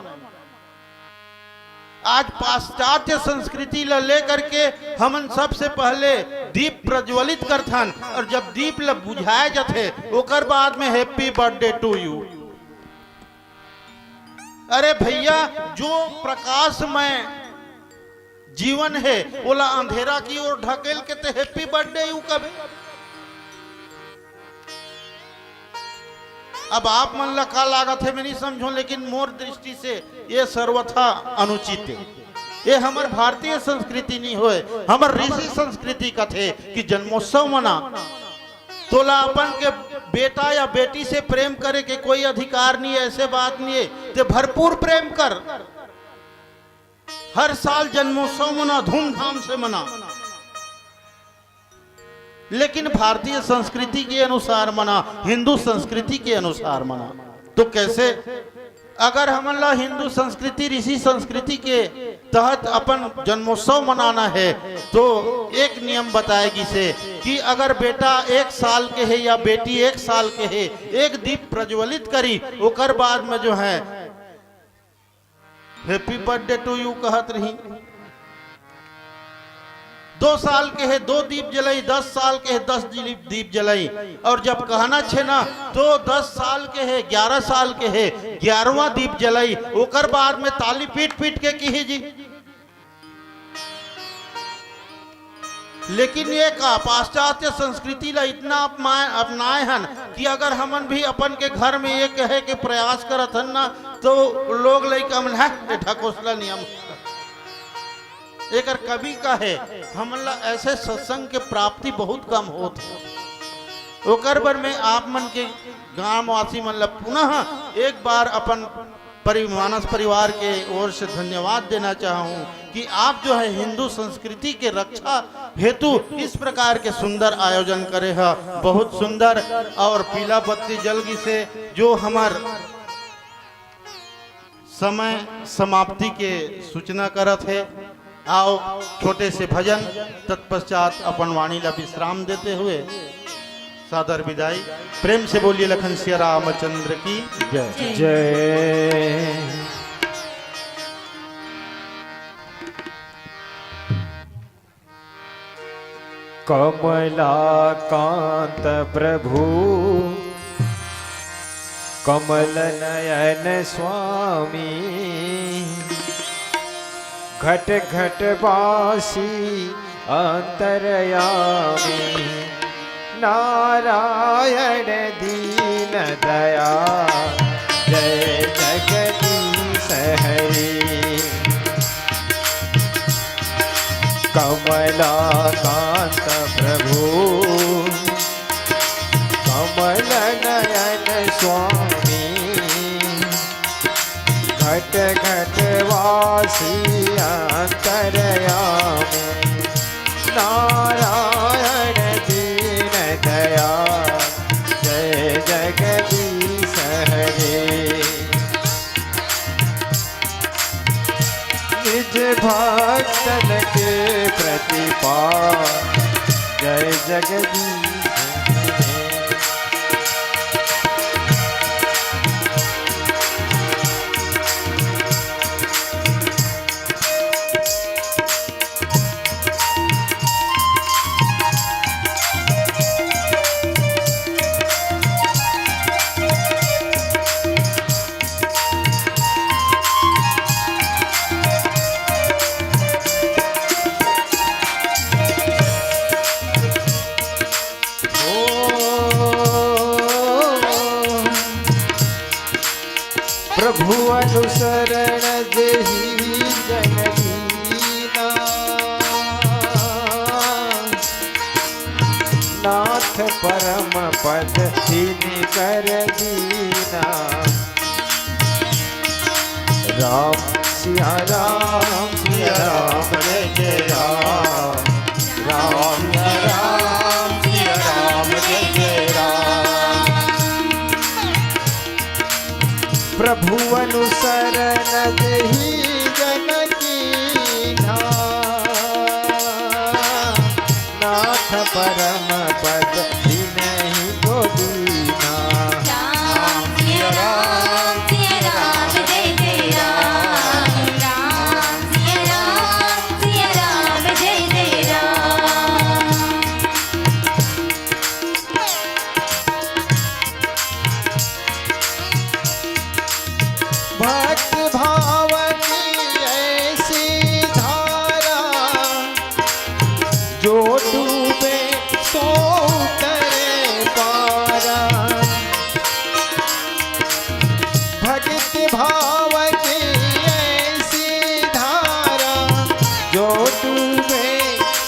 आज पाश्चात्य संस्कृति ला लेकर के हमन सबसे पहले दीप प्रज्वलित करथन, और जब दीप ला बुझाए जाते ओकर बाद में हैप्पी बर्थडे टू यू। अरे भैया, जो प्रकाशमय जीवन है ओला अंधेरा की ओर ढकेल के ते हैप्पी बर्थडे यू कबे। अब आप मन ला का लागत है मैं नहीं समझो, लेकिन मोर दृष्टि से ये सर्वथा अनुचित है। ये हमार भारतीय संस्कृति नहीं होए, हमार ऋषि संस्कृति का थे कि जन्मोत्सव मना। तोला अपन के बेटा या बेटी से प्रेम करे के कोई अधिकार नहीं है, ऐसे बात नहीं है, ते भरपूर प्रेम कर। हर साल जन्मोत्सव मना, धूमधाम से मना, लेकिन भारतीय संस्कृति के अनुसार मना, हिंदू संस्कृति के अनुसार मना। तो कैसे? अगर हमन ला हिंदू संस्कृति ऋषि संस्कृति के तहत अपन जन्मोत्सव मनाना है तो एक नियम बताएगी से कि अगर बेटा 1 साल के है या बेटी 1 साल के है, एक दीप प्रज्वलित करी, ओकर बाद में जो है हैप्पी बर्थडे टू यू कहत रही। 2 साल के है 2 दीप जलाई, 10 साल के है 10 दीप जलाई, और जब कहना छे ना तो 10 साल के है 11 साल के है 11वां दीप जलाई, ओकर बाद में ताली पीट पीट के की जी। लेकिन ये का पाश्चात्य संस्कृति ला इतना अपनाए हन कि अगर हमन भी अपन के घर में ये कहे के प्रयास करत हन ना तो लोग लइका मन है ढकोसला नियम। एक कवि का है हमन ला ऐसे सत्संग के प्राप्ति बहुत कम होत है। ओकर बर में आप मन के गांव वासी मन ला पुनः एक बार अपन मानस परिवार के ओर से धन्यवाद देना चाहूँ कि आप जो है हिंदू संस्कृति के रक्षा हेतु इस प्रकार के सुंदर आयोजन करे है, बहुत सुंदर। और पीला बत्ती जलगी से जो हमार समय समाप्ति के सूचना करत है। आओ छोटे से भजन, तत्पश्चात अपन वाणी ला विश्राम देते हुए सादर विदाई। प्रेम से बोलिए लखन सिया रामचंद्र की जय
जय। कमलाकांत प्रभु कमल नयन स्वामी, घट घट वासी अंतरयामी, नारायण दीन दया जय जगदीश हरि। कमलाकांत प्रभु कमल नयन स्वामी, घट घट वासी अंतरयामी, नारायण दीन दया जय जगदीश हरे। निज भक्तन के प्रतिपाल जय जगदीश हरे। प्रभु अनुसरण देहि जनदीना, नाथ परम पद तिनि कर दीना। राम सिया राम जय जय राम, राम सिया राम। प्रभु अनुसरण दही जनकी नाथ परम पद नहीं गोदीना।
राम सिया राम जय जय राम। राम सिया राम जय जय राम।
भक्त भाव की ऐसी धारा जो डूबे सो उतरे पारा। भक्त भाव की ऐसी धारा जो डूबे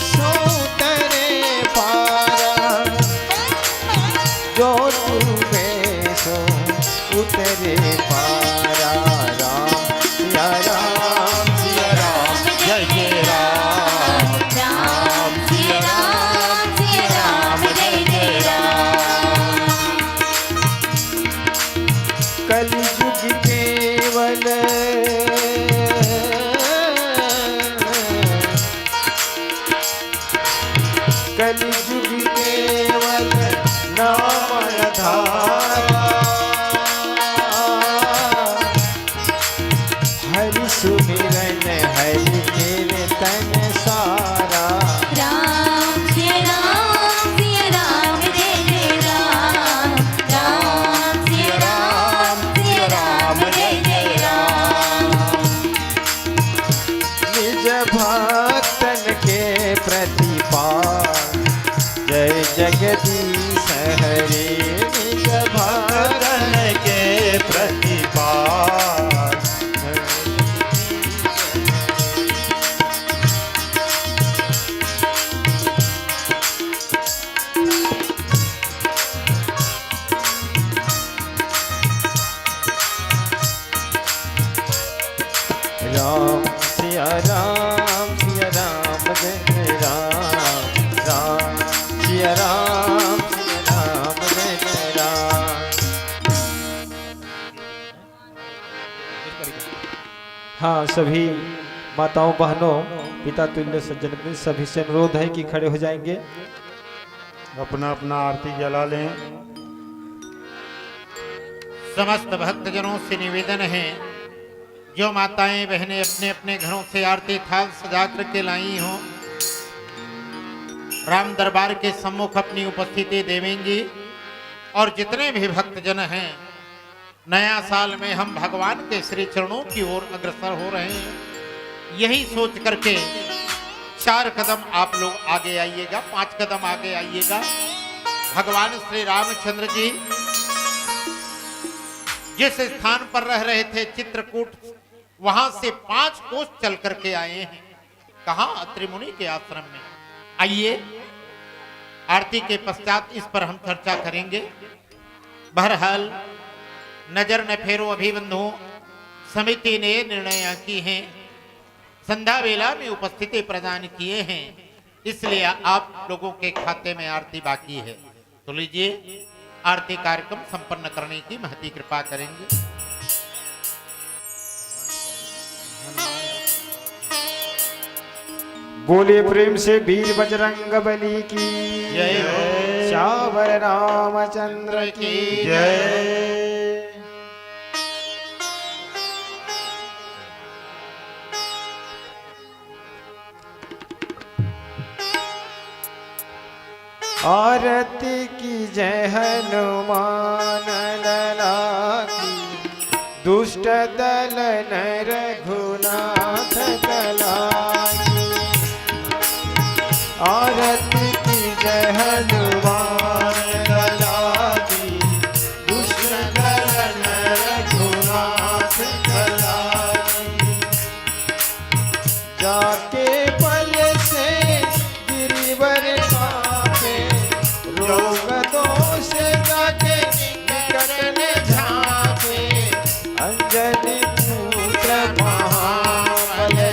सो उतरे पारा। जो डूबे सो उतरे पारा। राम सिया राम जय जय राम।
राम सिया राम जय जय राम।
कलयुग केवल कलयुग केवल नाम आधारा। हरि सुमिरन हरि कीर्तन सारा।
राम सिया राम जय जय राम। राम सिया राम जय जय राम।
निज भक्तन के प्रतिपाल जय जगदीश हरे। निज भक्तन के प्रतिपाल राम सिया राम जय जय राम। राम सिया राम जय जय राम। हाँ, सभी माताओं बहनों पिता तुल्य सज्जन में सभी से अनुरोध है कि खड़े हो जाएंगे।
अपना अपना आरती जला लें। समस्त भक्तजनों से निवेदन है, जो माताएं बहनें अपने अपने घरों से आरती थाल सजा करके लाई हों, राम दरबार के सम्मुख अपनी उपस्थिति देवेंगी। और जितने भी भक्तजन हैं, नया साल में हम भगवान के श्री चरणों की ओर अग्रसर हो रहे हैं। यही सोच करके 4 कदम आप लोग आगे आइएगा, 5 कदम आगे आइएगा। भगवान श्री रामचंद्र जी जिस स्थान पर रह रहे थे चित्रकूट, वहां से 5 कोस चल करके आए हैं। कहां? अत्रि मुनि के आश्रम में। आइए, आरती के पश्चात इस पर हम चर्चा करेंगे। बहरहाल नजर न फेरो अभिबंधुओं, समिति ने निर्णय की हैं, संध्या वेला में उपस्थिति प्रदान किए हैं, इसलिए आप लोगों के खाते में आरती बाकी है। तो लीजिए, आरती कार्यक्रम संपन्न करने की महती कृपा करेंगे।
बोले प्रेम से वीर बजरंग बली की
जय हो।
श्यावर रामचंद्र की
जय।
आरती की जय हनुमान लला की। दुष्ट दल नर रघुनाथ कला की। आरती की जय हनुमान लला की। दुष्ट दल नर रघुनाथ कला की। जाके पल से गिरिवर रोग दोष जाके निकट ने झांके। अंजनी पुत्र महाबलशाली।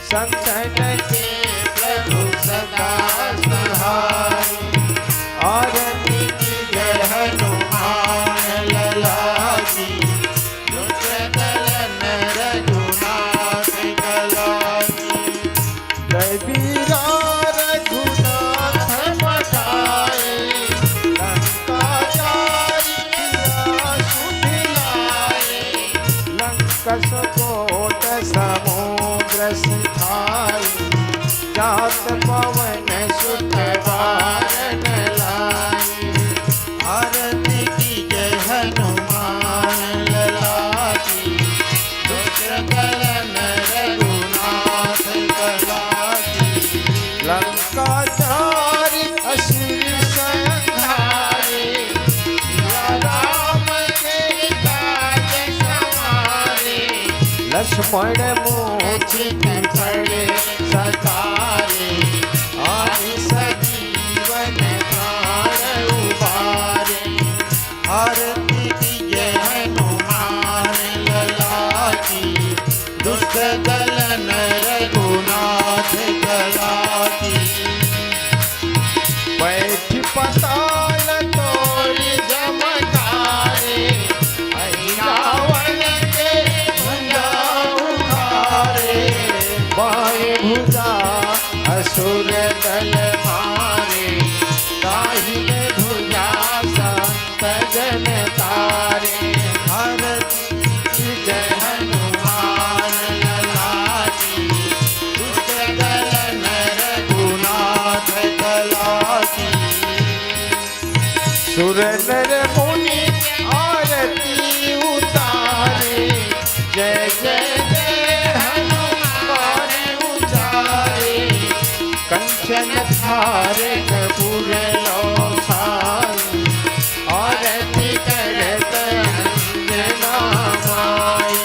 संतन के प्रभु सदा सहाय। पवन सुत बारन लाई।
आरती की जय हनुमान लला की, दुष्ट दलन रघुनाथ कला की।
लंकाचारी असुर संहारे,
सिया राम के काज सवारे,
लक्ष्मण मूर्छित
पड़े सतारे। आदि सजीवन प्राण उबारे, आरती की जय हनुमान लला की, दुष्ट दलन रघुनाथ कला की।
बैठ पताल तोरी
जमकारे, रावण के भुजा उखारे।
बाएं भुजा
असुर दल मारे, दाहिने भुजा संत जन तारे। आरती जय हनुमान लला की, दुष्ट दलन रघुनाथ कला की।
सुर नर मुनि आरती उतारे,
जय जय जय हनुमान उचारे। कंचन थारे कपूर लो साई, आरती करत अंजना माई।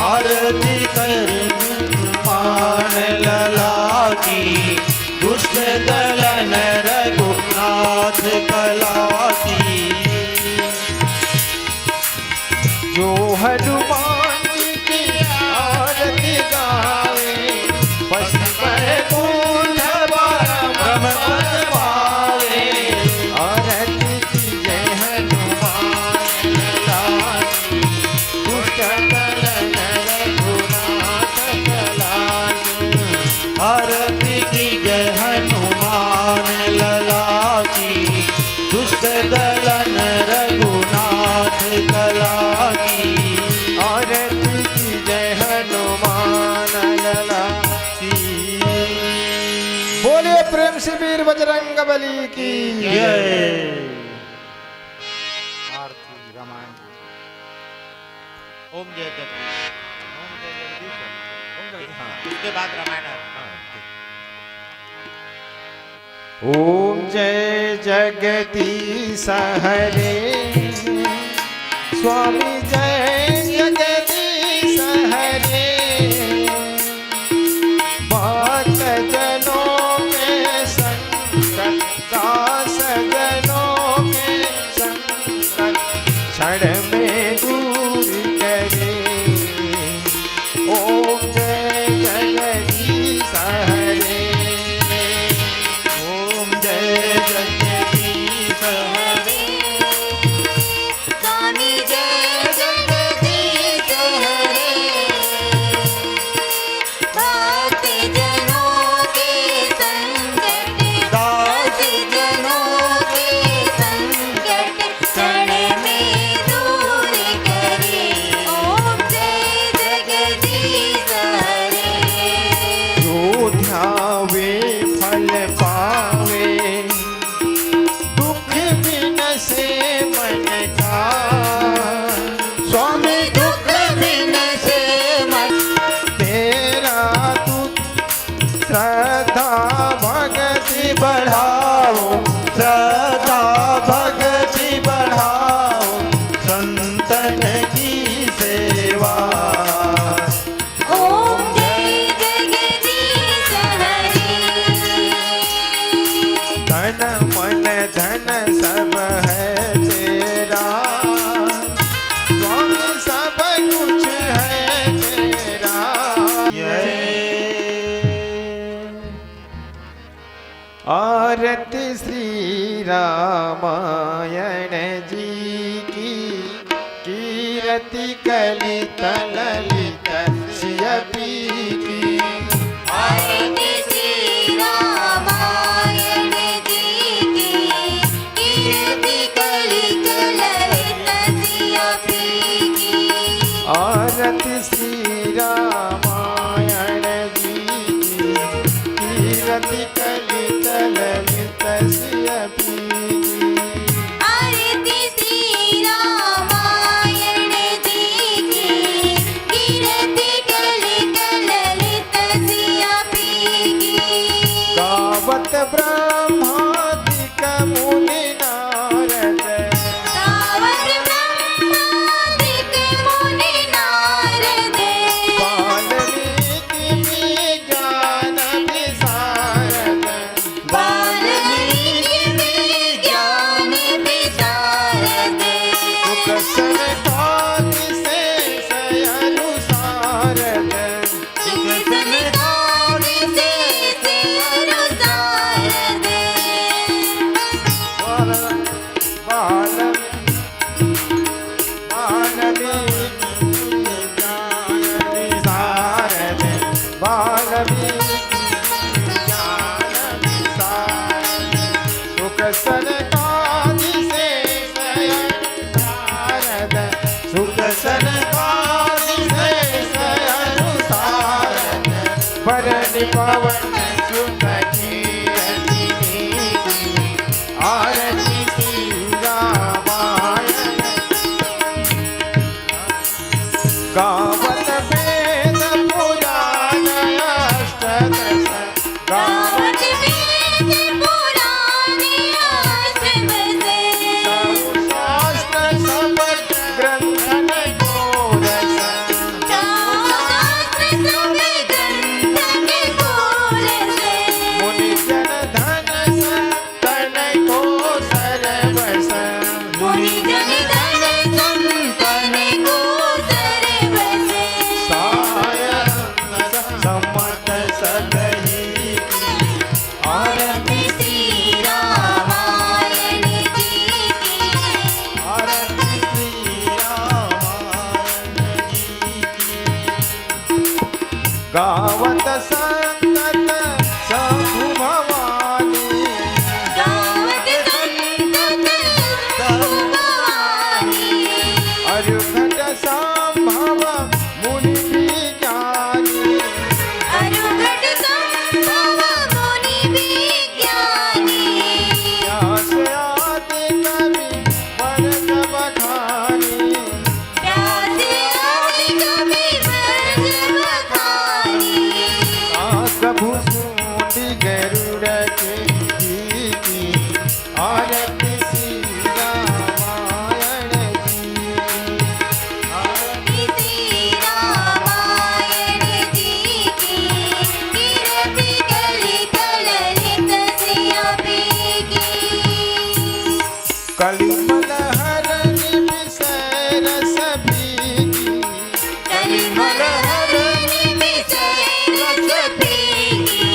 आरती कर मान लला की, दुष्ट दलन रघुनाथ कला की।
जो हनुमान जी की आरती गावे,
बस बैकुंठ परम पद पावे। आरती की जय हनुमान लला की, दुष्ट दलन रघुनाथ कला की। आरती की जय हनुमान लला की, दुष्ट दलन रघुनाथ कला की।
आरती की जय हनुमान लला
की
बोले प्रेम से वीर बजरंग बली की
जय। आरती रामायण। ओम जय जगदीश। ओम जय जगदीश। हाँ, उसके बाद रामायण।
ओम जय जगदीश हरे, स्वामी जय जगदीश हरे। भक्त जनों के संकट, दास जनों के संकट क्षण में दूर करे। ओम जय जगदीश हरे,
ओम जय जगदीश हरे।
स्वामी जय जगदीश हरे। भक्ति जनों के संकट, दास जनों के संकट क्षण में दूर करे। ओम जय जगदीश हरे।
जो ध्यावे फल पावे, दुख बिन से मन का।
स्वामी दुख बिन से मन,
तेरा तू श्रद्धा भक्ति बढ़ाओ,
श्रद्धा भक्ति बढ़ाओ। संतन की सेवा,
ओम जय जगदीश हरे।
धन मन धन सब है तेरा, स्वामी सब कुछ है तेरा। आरती श्री रामायण जी की, कीरति कलित ललित सियपी की।
आरती श्री रामायण जी की, कीर्ति कलित ललित सियपी की।
आरती श्री रामायण जी की, कीरति
आरती श्री रामायण जी
आरती श्री रामायण जी की कीर्ति कली कलरित सिया पी की
कलिमल हरण विसर सभी
कलिमल हरण विसर सभी की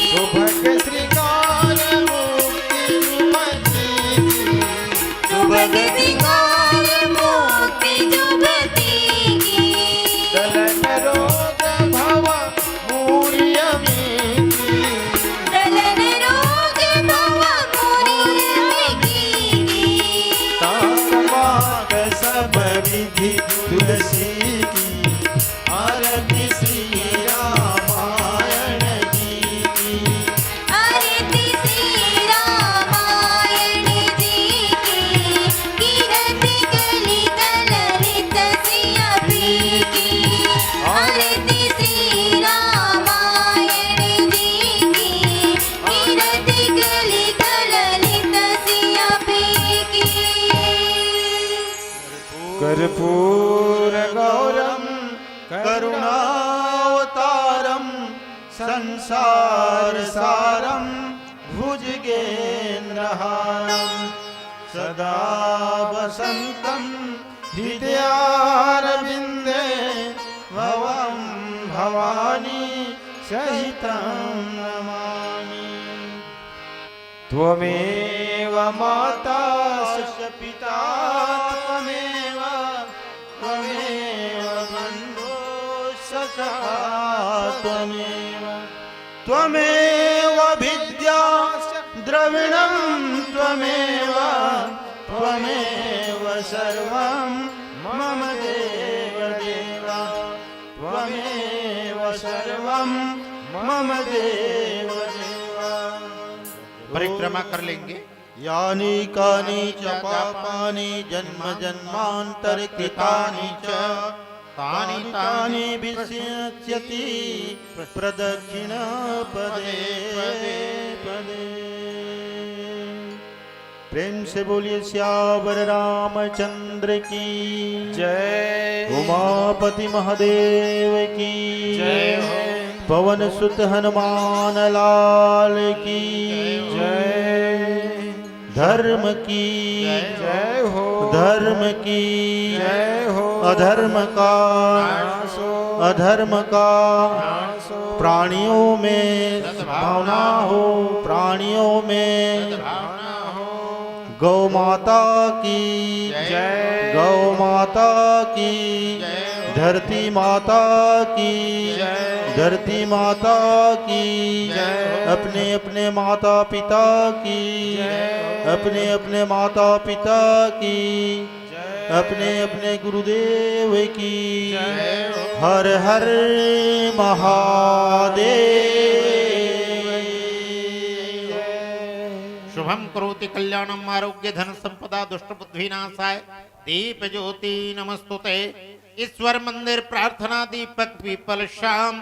सुभग श्रृंगार मुक्ति मति
सुभग श्रृंगार मुक्ति जुबती की
दलन रोग भव मूर्यमिति
दलन रोग भव मुनि
ताकमाक सब विधि तुलसी की आरती श्री रामायण जी की
आरती श्री रामायण जी की कीर्ति कली कलरित सिया पी की आरती श्री रामायण जी की कीर्ति कली कलरित सिया पी की
कर्पूर गौरम करुणावतारम संसार सारम भुजगेन्द्रहारम सदा वसंतम हृदयारविंदे भवं भवानी सहितं नमामि त्वमेव माता च पिता त्वमेव त्वमेव बन्धुः सखा त्वमेव त्वमेव विद्या द्रविणं त्वमेव त्वमेव सर्वं मम देव देव त्वमेव सर्वं मम देव देव।
परिक्रमा कर लेंगे।
यानि कानि च पापानि जन्म जन्मांतर कृतानि च तानि तानि विस्मृत्यति प्रदक्षिण पदे पदे। प्रेम से बोलिए श्यावर रामचंद्र की
जय
उमापति महादेव की
जय हो।
पवन सुत हनुमान लाल की
जय
धर्म की
जय हो।
धर्म की
जय हो।
अधर्म का अधर्म का प्राणियों में भावना हो प्राणियों में गौ माता की
जय
गौ माता की धरती माता की धरती माता की अपने अपने माता पिता की अपने अपने माता पिता की अपने अपने गुरुदेव की हर हर महादेव।
शुभम करोति कल्याणम आरोग्य धन संपदा दुष्ट बुद्धि नाशाय दीप ज्योति नमस्तुते। ईश्वर मंदिर प्रार्थना दीपक पीपल शाम